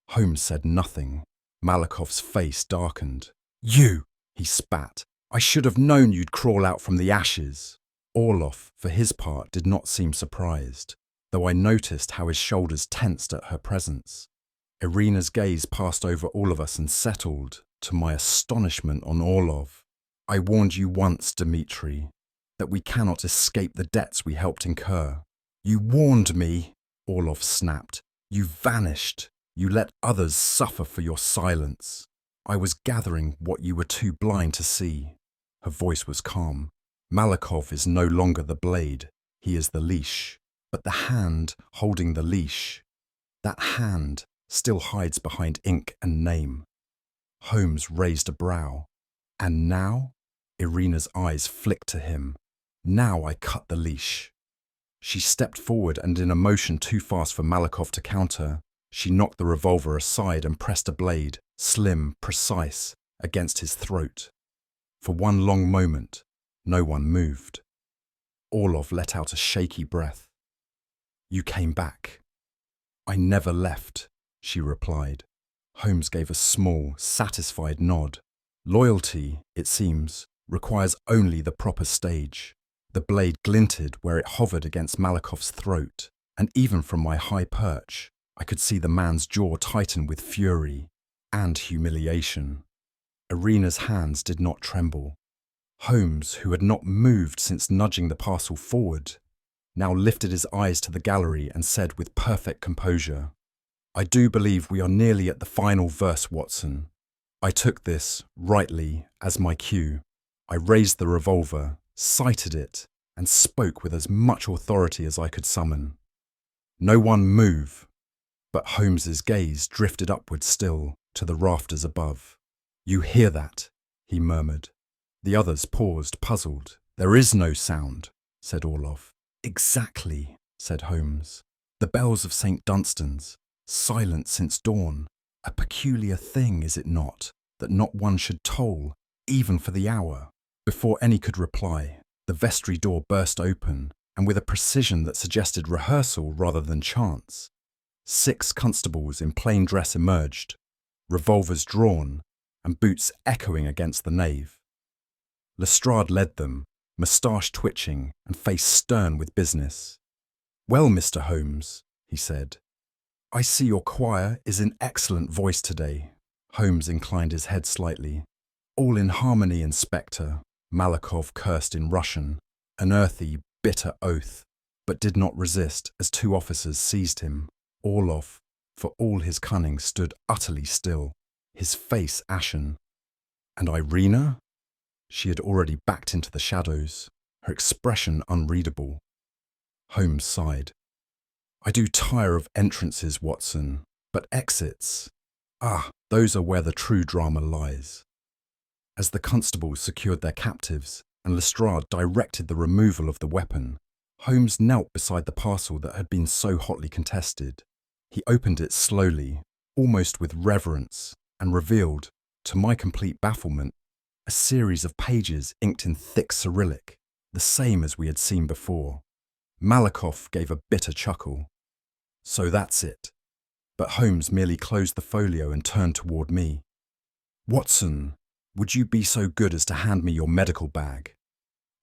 Holmes said nothing. Malakoff's face darkened. "You!" he spat. "I should have known you'd crawl out from the ashes." Orlov, for his part, did not seem surprised, though I noticed how his shoulders tensed at her presence. Irina's gaze passed over all of us and settled, to my astonishment, on Orlov. "I warned you once, Dmitri, that we cannot escape the debts we helped incur." "You warned me," Orlov snapped. "You vanished. You let others suffer for your silence. I was gathering what you were too blind to see." Her voice was calm. "Malakoff is no longer the blade. He is the leash. But the hand holding the leash, that hand still hides behind ink and name." Holmes raised a brow. "And now?" Irina's eyes flicked to him. "Now I cut the leash." She stepped forward, and in a motion too fast for Malakoff to counter, she knocked the revolver aside and pressed a blade, slim, precise, against his throat. For one long moment, no one moved. Orlov let out a shaky breath. "You came back." "I never left," she replied. Holmes gave a small, satisfied nod. "Loyalty, it seems, requires only the proper stage." The blade glinted where it hovered against Malakoff's throat, and even from my high perch, I could see the man's jaw tighten with fury and humiliation. Irina's hands did not tremble. Holmes, who had not moved since nudging the parcel forward, now lifted his eyes to the gallery and said with perfect composure, "I do believe we are nearly at the final verse, Watson. I took this, rightly, as my cue. I raised the revolver, sighted it, and spoke with as much authority as I could summon. No one move." But Holmes's gaze drifted upward still, to the rafters above. "You hear that?" he murmured. The others paused, puzzled. "There is no sound," said Orlov. "Exactly," said Holmes. "The bells of St. Dunstan's, silent since dawn. A peculiar thing, is it not, that not one should toll, even for the hour?" Before any could reply, the vestry door burst open, and with a precision that suggested rehearsal rather than chance, 6 constables in plain dress emerged, revolvers drawn, and boots echoing against the nave. Lestrade led them, moustache twitching and face stern with business. "Well, Mr. Holmes," he said, "I see your choir is in excellent voice today." Holmes inclined his head slightly. "All in harmony, Inspector," Malakoff cursed in Russian, an earthy, bitter oath, but did not resist as 2 officers seized him. Orlov, for all his cunning, stood utterly still, his face ashen. "And Irina?" She had already backed into the shadows, her expression unreadable. Holmes sighed. I do tire of entrances, Watson, but exits, those are where the true drama lies. As the constables secured their captives and Lestrade directed the removal of the weapon, Holmes knelt beside the parcel that had been so hotly contested. He opened it slowly, almost with reverence, and revealed, to my complete bafflement, a series of pages inked in thick Cyrillic, the same as we had seen before. Malakoff gave a bitter chuckle. So that's it. But Holmes merely closed the folio and turned toward me. Watson, would you be so good as to hand me your medical bag?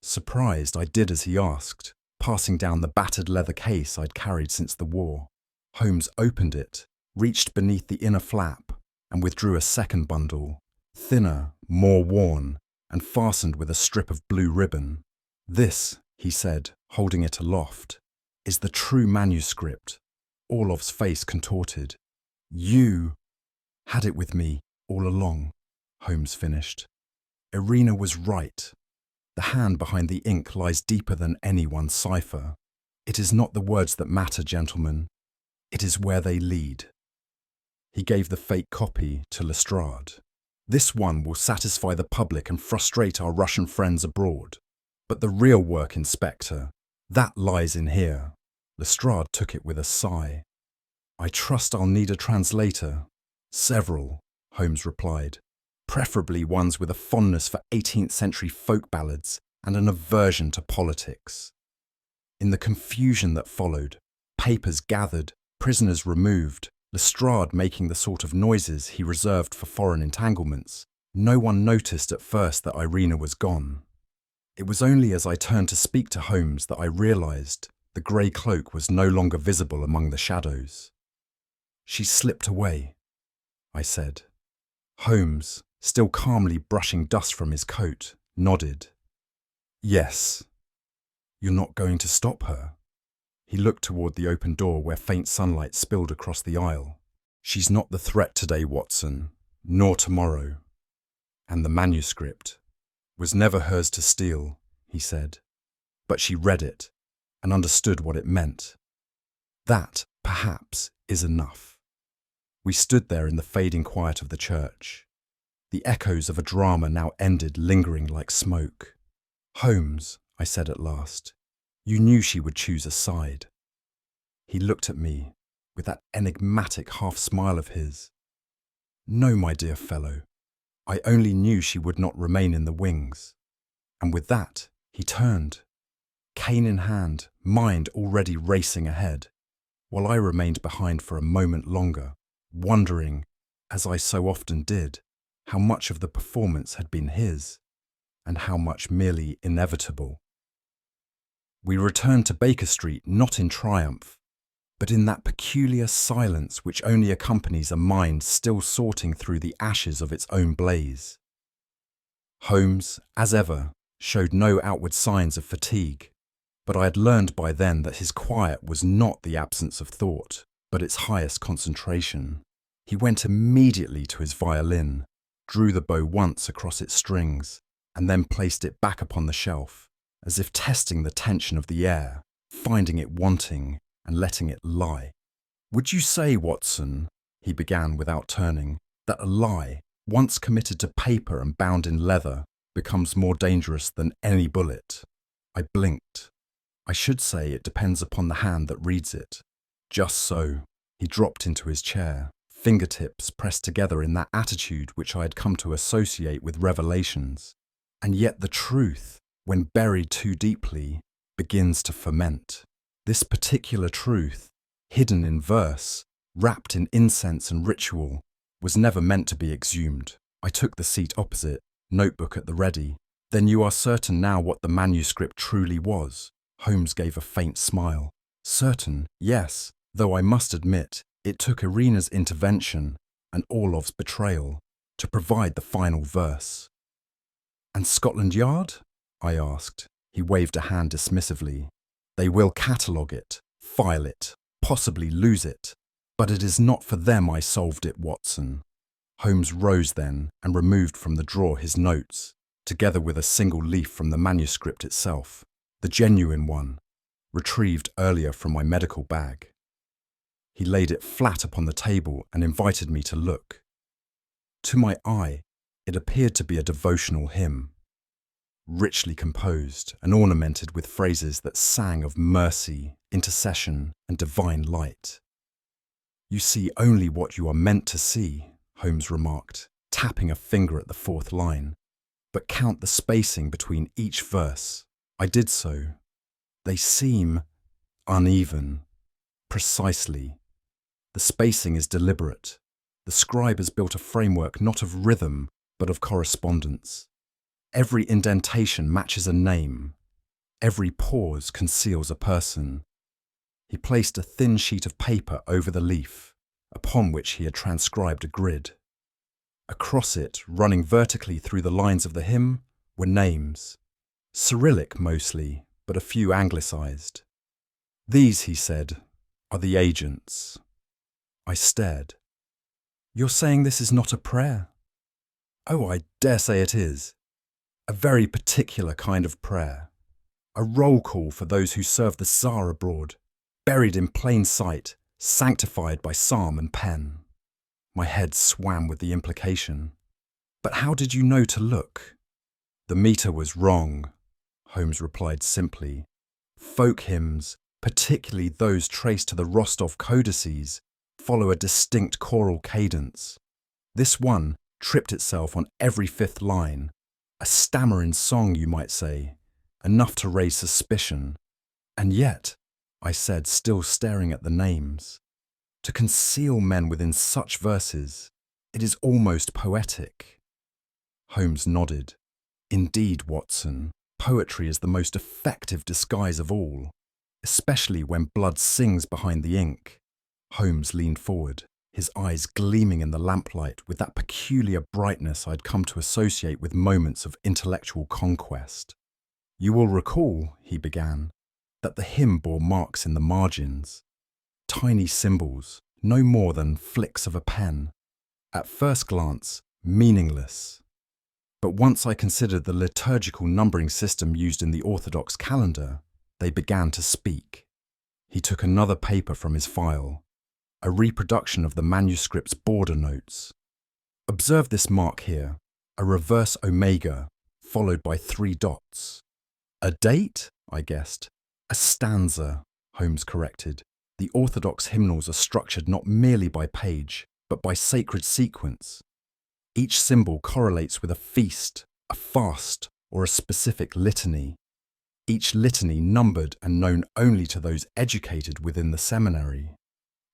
Surprised, I did as he asked, passing down the battered leather case I'd carried since the war. Holmes opened it, reached beneath the inner flap, and withdrew a second bundle, thinner, more worn, and fastened with a strip of blue ribbon. This, he said, holding it aloft, is the true manuscript. Orlov's face contorted. You had it with me all along, Holmes finished. Irina was right. The hand behind the ink lies deeper than anyone's cipher. It is not the words that matter, gentlemen. It is where they lead. He gave the fake copy to Lestrade. This one will satisfy the public and frustrate our Russian friends abroad. But the real work, Inspector, that lies in here. Lestrade took it with a sigh. I trust I'll need a translator. Several, Holmes replied. Preferably ones with a fondness for 18th century folk ballads and an aversion to politics. In the confusion that followed, papers gathered, prisoners removed, Lestrade making the sort of noises he reserved for foreign entanglements, no one noticed at first that Irina was gone. It was only as I turned to speak to Holmes that I realised the grey cloak was no longer visible among the shadows. She slipped away, I said. Holmes, still calmly brushing dust from his coat, nodded. Yes. You're not going to stop her? He looked toward the open door where faint sunlight spilled across the aisle. She's not the threat today, Watson, nor tomorrow. And the manuscript was never hers to steal, he said. But she read it and understood what it meant. That, perhaps, is enough. We stood there in the fading quiet of the church. The echoes of a drama now ended lingering like smoke. Holmes, I said at last, you knew she would choose a side. He looked at me with that enigmatic half-smile of his. No, my dear fellow, I only knew she would not remain in the wings. And with that, he turned, cane in hand, mind already racing ahead, while I remained behind for a moment longer, wondering, as I so often did, how much of the performance had been his, and how much merely inevitable. We returned to Baker Street not in triumph, but in that peculiar silence which only accompanies a mind still sorting through the ashes of its own blaze. Holmes, as ever, showed no outward signs of fatigue, but I had learned by then that his quiet was not the absence of thought, but its highest concentration. He went immediately to his violin, drew the bow once across its strings, and then placed it back upon the shelf, as if testing the tension of the air, finding it wanting and letting it lie. Would you say, Watson, he began without turning, that a lie, once committed to paper and bound in leather, becomes more dangerous than any bullet? I blinked. I should say it depends upon the hand that reads it. Just so. He dropped into his chair, fingertips pressed together in that attitude which I had come to associate with revelations. And yet the truth, when buried too deeply, begins to ferment. This particular truth, hidden in verse, wrapped in incense and ritual, was never meant to be exhumed. I took the seat opposite, notebook at the ready. Then you are certain now what the manuscript truly was? Holmes gave a faint smile. Certain, yes, though I must admit, it took Irina's intervention and Orlov's betrayal to provide the final verse. And Scotland Yard? I asked. He waved a hand dismissively. They will catalogue it, file it, possibly lose it. But it is not for them I solved it, Watson. Holmes rose then and removed from the drawer his notes. together with a single leaf from the manuscript itself, the genuine one, retrieved earlier from my medical bag. He laid it flat upon the table and invited me to look. To my eye, it appeared to be a devotional hymn, richly composed and ornamented with phrases that sang of mercy, intercession, and divine light. "You see only what you are meant to see," Holmes remarked, tapping a finger at the fourth line, "but count the spacing between each verse." I did so. They seem uneven. Precisely. The spacing is deliberate. The scribe has built a framework not of rhythm, but of correspondence. Every indentation matches a name. Every pause conceals a person. He placed a thin sheet of paper over the leaf, upon which he had transcribed a grid. Across it, running vertically through the lines of the hymn, were names. Cyrillic mostly, but a few anglicised. "These," he said, "are the agents." I stared. "You're saying this is not a prayer?" "Oh, I dare say it is. A very particular kind of prayer. A roll call for those who serve the Tsar abroad, buried in plain sight, sanctified by psalm and pen." My head swam with the implication. "But how did you know to look?" "The meter was wrong," Holmes replied simply. "Folk hymns, particularly those traced to the Rostov codices, follow a distinct choral cadence. This one tripped itself on every fifth line, a stammer in song, you might say, enough to raise suspicion. And yet," I said, still staring at the names, "to conceal men within such verses, it is almost poetic." Holmes nodded. "Indeed, Watson, poetry is the most effective disguise of all, especially when blood sings behind the ink." Holmes leaned forward, his eyes gleaming in the lamplight with that peculiar brightness I'd come to associate with moments of intellectual conquest. "You will recall," he began, "that the hymn bore marks in the margins. Tiny symbols, no more than flicks of a pen. At first glance, meaningless. But once I considered the liturgical numbering system used in the Orthodox calendar, they began to speak." He took another paper from his file, a reproduction of the manuscript's border notes. "Observe this mark here, a reverse omega, followed by 3 dots. A date?" I guessed. "A stanza," Holmes corrected. "The Orthodox hymnals are structured not merely by page, but by sacred sequence. Each symbol correlates with a feast, a fast, or a specific litany. Each litany numbered and known only to those educated within the seminary."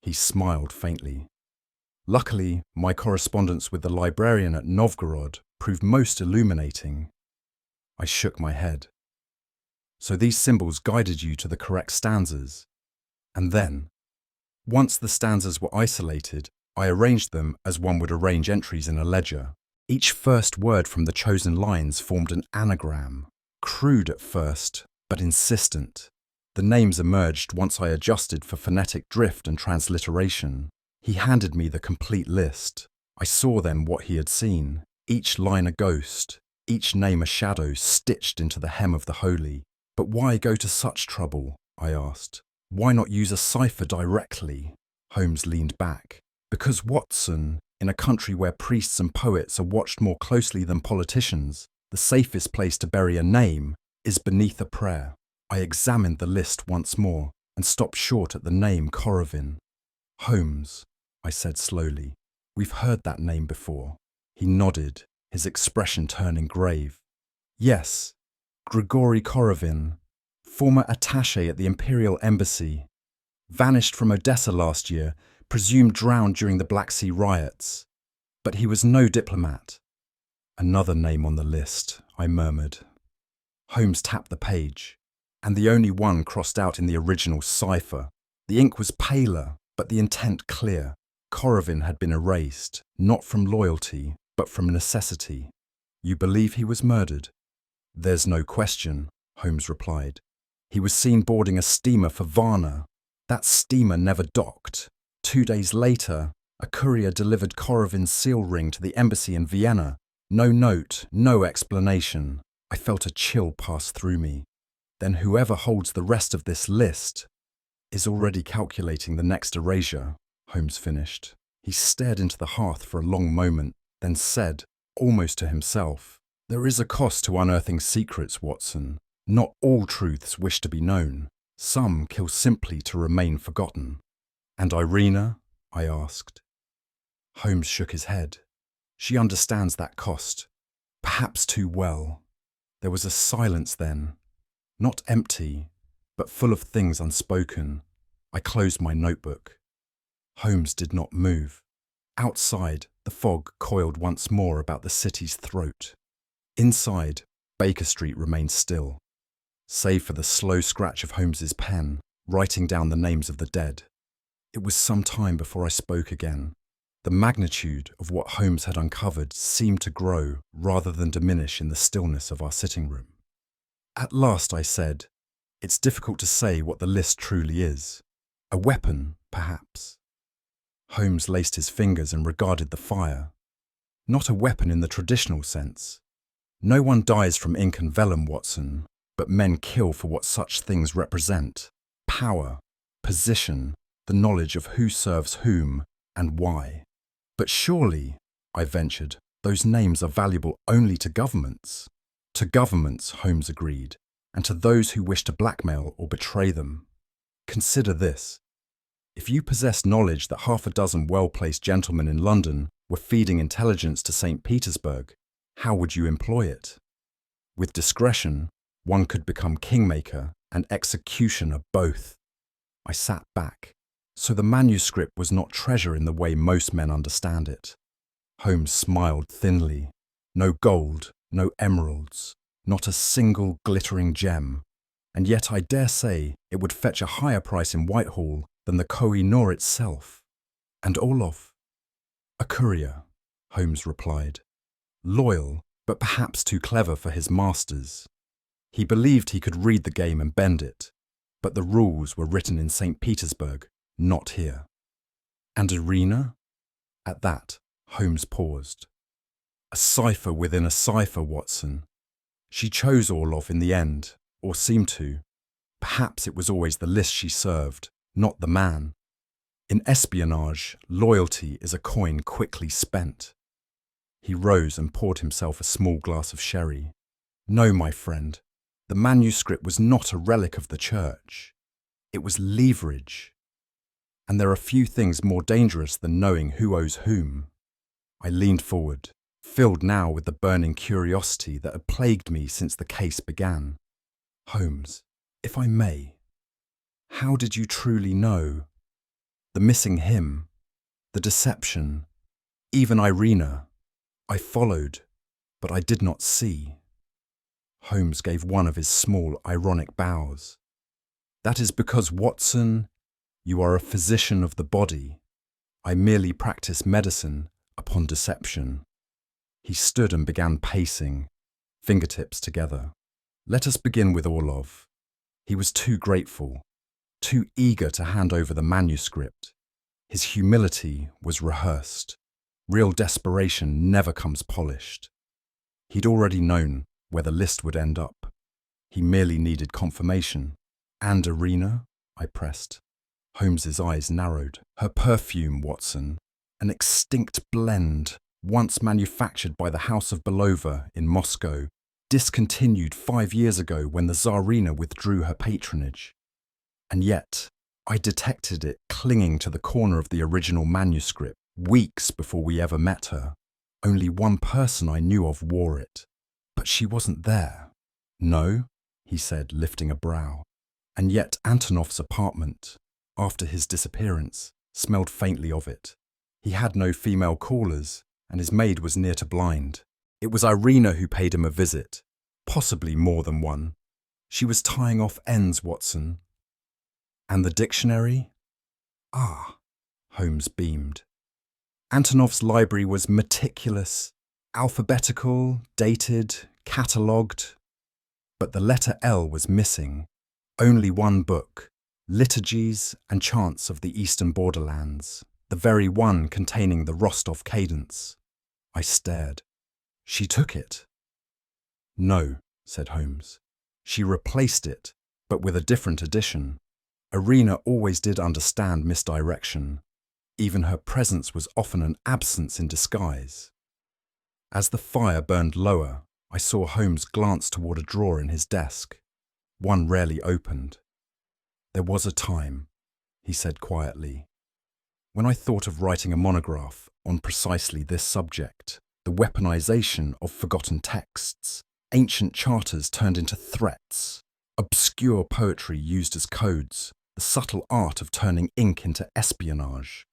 He smiled faintly. "Luckily, my correspondence with the librarian at Novgorod proved most illuminating." I shook my head. "So these symbols guided you to the correct stanzas. And then, once the stanzas were isolated, I arranged them as one would arrange entries in a ledger. Each first word from the chosen lines formed an anagram, crude at first, but insistent. The names emerged once I adjusted for phonetic drift and transliteration. He handed me the complete list. I saw then what he had seen, each line a ghost, each name a shadow stitched into the hem of the holy. "But why go to such trouble?" I asked. "Why not use a cipher directly?" Holmes leaned back. "Because, Watson, in a country where priests and poets are watched more closely than politicians, the safest place to bury a name is beneath a prayer." I examined the list once more and stopped short at the name Korovin. "Holmes," I said slowly, "we've heard that name before." He nodded, his expression turning grave. "Yes, Grigory Korovin, former attaché at the Imperial Embassy. Vanished from Odessa last year, presumed drowned during the Black Sea riots. But he was no diplomat." "Another name on the list," I murmured. Holmes tapped the page, and the only one crossed out in the original cipher. The ink was paler, but the intent clear. Korovin had been erased, not from loyalty, but from necessity. "You believe he was murdered?" "There's no question," Holmes replied. "He was seen boarding a steamer for Varna. That steamer never docked. 2 days later, a courier delivered Korovin's seal ring to the embassy in Vienna. No note, no explanation. I felt a chill pass through me. Then whoever holds the rest of this list is already calculating the next erasure, Holmes finished. He stared into the hearth for a long moment, then said, almost to himself, "There is a cost to unearthing secrets, Watson. Not all truths wish to be known. Some kill simply to remain forgotten." "And Irina?" I asked. Holmes shook his head. "She understands that cost. Perhaps too well." There was a silence then, not empty, but full of things unspoken. I closed my notebook. Holmes did not move. Outside, the fog coiled once more about the city's throat. Inside, Baker Street remained still, save for the slow scratch of Holmes's pen, writing down the names of the dead. It was some time before I spoke again. The magnitude of what Holmes had uncovered seemed to grow rather than diminish in the stillness of our sitting room. At last I said, "It's difficult to say what the list truly is. A weapon, perhaps." Holmes laced his fingers and regarded the fire. "Not a weapon in the traditional sense. No one dies from ink and vellum, Watson, but men kill for what such things represent: power, position, the knowledge of who serves whom and why." "But surely," I ventured, "those names are valuable only to governments." "To governments," Holmes agreed, "and to those who wish to blackmail or betray them. Consider this. If you possessed knowledge that half a dozen well-placed gentlemen in London were feeding intelligence to St. Petersburg, how would you employ it? With discretion, one could become kingmaker and executioner both." I sat back. So the manuscript was not treasure in the way most men understand it. Holmes smiled thinly. No gold, no emeralds, not a single glittering gem. And yet I dare say it would fetch a higher price in Whitehall than the Koh-i-Noor itself. "And Orlov?" "A courier," Holmes replied. "Loyal, but perhaps too clever for his masters. He believed he could read the game and bend it, but the rules were written in St. Petersburg, not here." "And Irina?" At that, Holmes paused. "A cipher within a cipher, Watson. She chose Orlov in the end, or seemed to. Perhaps it was always the list she served, not the man. In espionage, loyalty is a coin quickly spent." He rose and poured himself a small glass of sherry. "No, my friend, the manuscript was not a relic of the church. It was leverage. And there are few things more dangerous than knowing who owes whom." I leaned forward, filled now with the burning curiosity that had plagued me since the case began. "Holmes, if I may, how did you truly know? The missing hymn, the deception, even Irina. I followed, but I did not see." Holmes gave one of his small, ironic bows. "That is because, Watson, you are a physician of the body. I merely practice medicine upon deception." He stood and began pacing, fingertips together. "Let us begin with Orlov. He was too grateful, too eager to hand over the manuscript. His humility was rehearsed. Real desperation never comes polished. He'd already known where the list would end up. He merely needed confirmation." "And Irina?" I pressed. Holmes's eyes narrowed. "Her perfume, Watson, an extinct blend, once manufactured by the House of Belova in Moscow, discontinued 5 years ago when the Tsarina withdrew her patronage. And yet, I detected it clinging to the corner of the original manuscript weeks before we ever met her. Only one person I knew of wore it, but she wasn't there." "No?" he said, lifting a brow. "And yet Antonov's apartment, after his disappearance, smelled faintly of it. He had no female callers, and his maid was near to blind. It was Irina who paid him a visit, possibly more than one. She was tying off ends, Watson." "And the dictionary?" "Ah," Holmes beamed. "Antonov's library was meticulous, alphabetical, dated, catalogued. But the letter L was missing. Only one book, Liturgies and Chants of the Eastern Borderlands, the very one containing the Rostov cadence." I stared. She took it. No, said Holmes. She replaced it, but with a different edition. Irina always did understand misdirection. Even her presence was often an absence in disguise. As the fire burned lower, I saw Holmes glance toward a drawer in his desk. One rarely opened. There was a time, he said quietly, when I thought of writing a monograph on precisely this subject, the weaponization of forgotten texts, ancient charters turned into threats, obscure poetry used as codes, the subtle art of turning ink into espionage.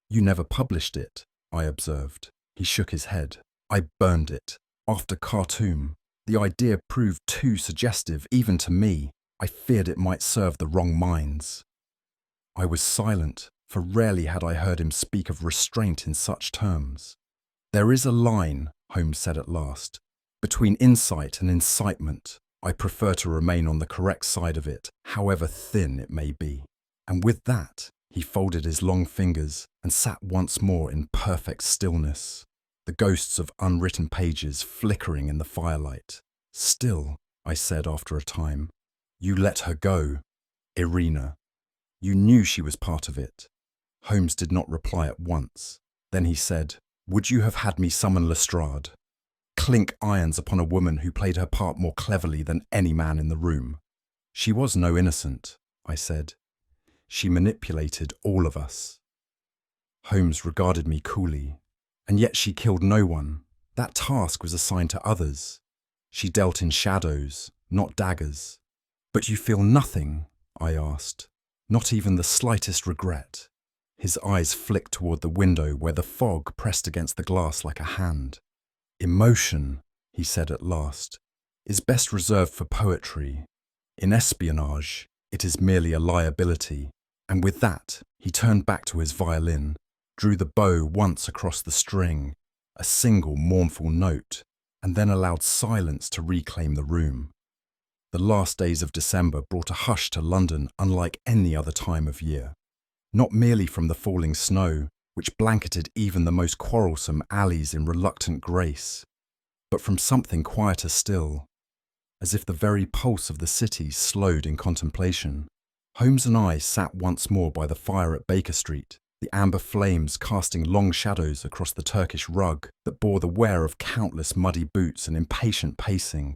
You never published it, I observed. He shook his head. I burned it. After Khartoum, the idea proved too suggestive even to me. I feared it might serve the wrong minds. I was silent, for rarely had I heard him speak of restraint in such terms. There is a line, Holmes said at last, between insight and incitement. I prefer to remain on the correct side of it, however thin it may be. And with that, he folded his long fingers and sat once more in perfect stillness, the ghosts of unwritten pages flickering in the firelight. Still, I said after a time, you let her go, Irina. You knew she was part of it. Holmes did not reply at once. Then he said, would you have had me summon Lestrade? Clink irons upon a woman who played her part more cleverly than any man in the room. She was no innocent, I said. She manipulated all of us. Holmes regarded me coolly. And yet she killed no one. That task was assigned to others. She dealt in shadows, not daggers. But you feel nothing, I asked. Not even the slightest regret. His eyes flicked toward the window where the fog pressed against the glass like a hand. Emotion, he said at last, is best reserved for poetry. In espionage, it is merely a liability. And with that, he turned back to his violin, drew the bow once across the string, a single mournful note, and then allowed silence to reclaim the room. The last days of December brought a hush to London unlike any other time of year. Not merely from the falling snow, which blanketed even the most quarrelsome alleys in reluctant grace, but from something quieter still, as if the very pulse of the city slowed in contemplation. Holmes and I sat once more by the fire at Baker Street, the amber flames casting long shadows across the Turkish rug that bore the wear of countless muddy boots and impatient pacing.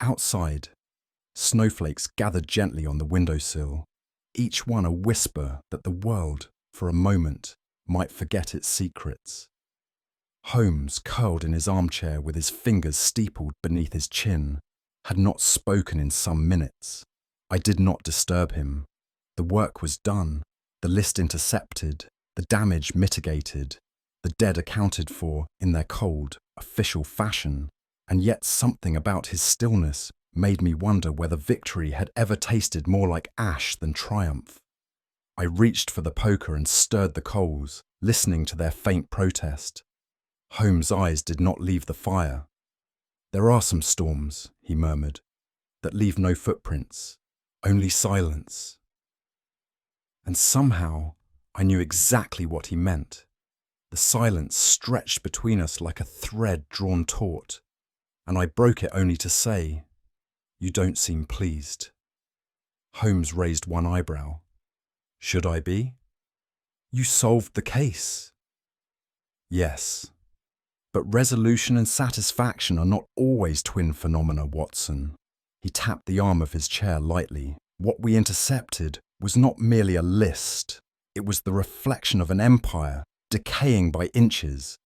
Outside, snowflakes gathered gently on the windowsill, each one a whisper that the world, for a moment, might forget its secrets. Holmes, curled in his armchair with his fingers steepled beneath his chin, had not spoken in some minutes. I did not disturb him. The work was done, the list intercepted, the damage mitigated, the dead accounted for in their cold, official fashion, and yet something about his stillness made me wonder whether victory had ever tasted more like ash than triumph. I reached for the poker and stirred the coals, listening to their faint protest. Holmes' eyes did not leave the fire. There are some storms, he murmured, that leave no footprints, only silence. And somehow I knew exactly what he meant. The silence stretched between us like a thread drawn taut, and I broke it only to say, "You don't seem pleased." Holmes raised one eyebrow. "Should I be?" "You solved the case." "Yes. But resolution and satisfaction are not always twin phenomena, Watson." He tapped the arm of his chair lightly. "What we intercepted was not merely a list. It was the reflection of an empire, decaying by inches,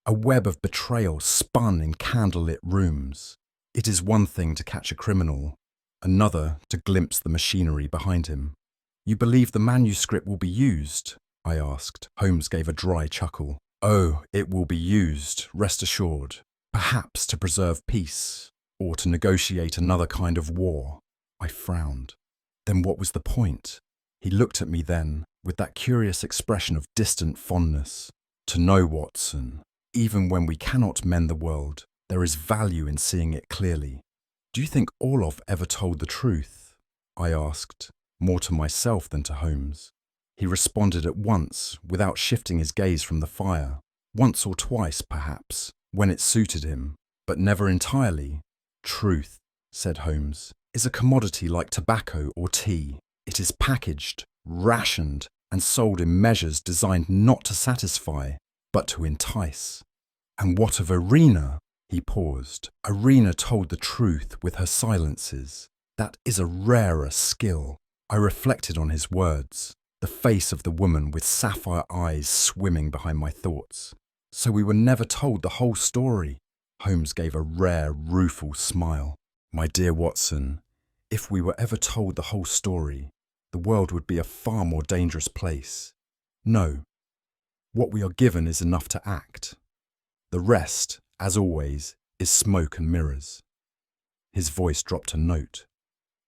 a web of betrayal spun in candlelit rooms. It is one thing to catch a criminal, another to glimpse the machinery behind him." "You believe the manuscript will be used?" I asked. Holmes gave a dry chuckle. "Oh, it will be used, rest assured. Perhaps to preserve peace, or to negotiate another kind of war." I frowned. Then what was the point? He looked at me then, with that curious expression of distant fondness. "To know, Watson, even when we cannot mend the world, there is value in seeing it clearly." "Do you think Orloff ever told the truth?" I asked, more to myself than to Holmes. He responded at once, without shifting his gaze from the fire. "Once or twice, perhaps, when it suited him, but never entirely. Truth, said Holmes, is a commodity like tobacco or tea. It is packaged, rationed, and sold in measures designed not to satisfy, but to entice. And what of Arena? He paused. Arena told the truth with her silences. That is a rarer skill. I reflected on his words, the face of the woman with sapphire eyes swimming behind my thoughts. So we were never told the whole story. Holmes gave a rare, rueful smile. My dear Watson, if we were ever told the whole story, the world would be a far more dangerous place. No, what we are given is enough to act. The rest, as always, is smoke and mirrors. His voice dropped a note.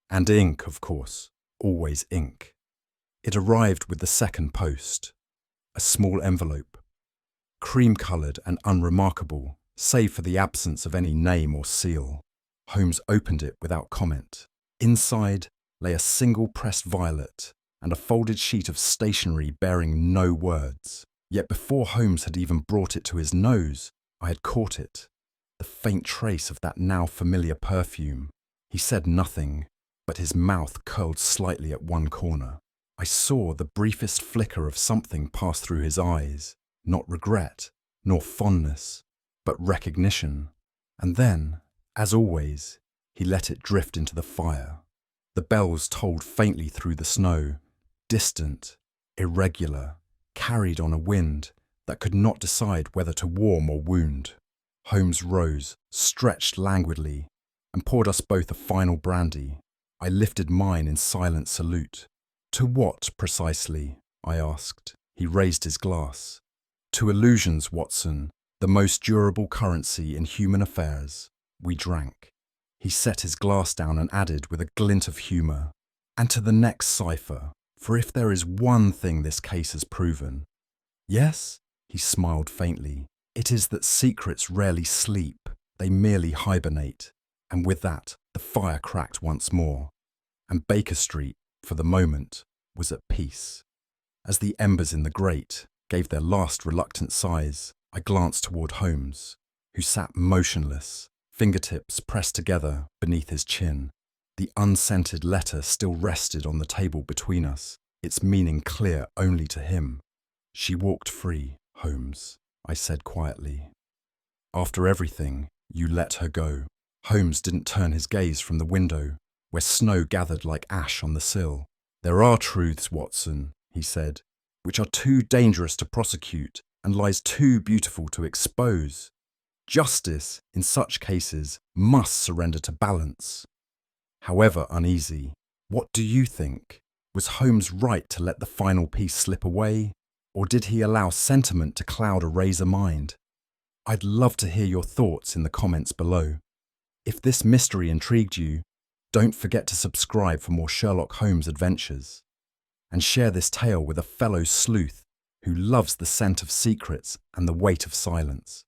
And ink, of course, always ink. It arrived with the second post, a small envelope, cream-coloured and unremarkable, save for the absence of any name or seal. Holmes opened it without comment. Inside lay a single pressed violet and a folded sheet of stationery bearing no words. Yet before Holmes had even brought it to his nose, I had caught it, the faint trace of that now familiar perfume. He said nothing, but his mouth curled slightly at one corner. I saw the briefest flicker of something pass through his eyes, not regret, nor fondness, but recognition. And then, as always, he let it drift into the fire. The bells tolled faintly through the snow, distant, irregular, carried on a wind that could not decide whether to warm or wound. Holmes rose, stretched languidly, and poured us both a final brandy. I lifted mine in silent salute. To what, precisely? I asked. He raised his glass. To illusions, Watson, the most durable currency in human affairs. We drank. He set his glass down and added with a glint of humour, and to the next cipher, for if there is one thing this case has proven. Yes? He smiled faintly. It is that secrets rarely sleep, they merely hibernate. And with that, the fire cracked once more, and Baker Street, for the moment, was at peace. As the embers in the grate gave their last reluctant sighs, I glanced toward Holmes, who sat motionless, fingertips pressed together beneath his chin. The unscented letter still rested on the table between us, its meaning clear only to him. She walked free, Holmes, I said quietly. After everything, you let her go. Holmes didn't turn his gaze from the window, where snow gathered like ash on the sill. There are truths, Watson, he said, which are too dangerous to prosecute and lies too beautiful to expose. Justice, in such cases, must surrender to balance. However uneasy, what do you think? Was Holmes right to let the final piece slip away, or did he allow sentiment to cloud a razor mind? I'd love to hear your thoughts in the comments below. If this mystery intrigued you, don't forget to subscribe for more Sherlock Holmes adventures, and share this tale with a fellow sleuth who loves the scent of secrets and the weight of silence.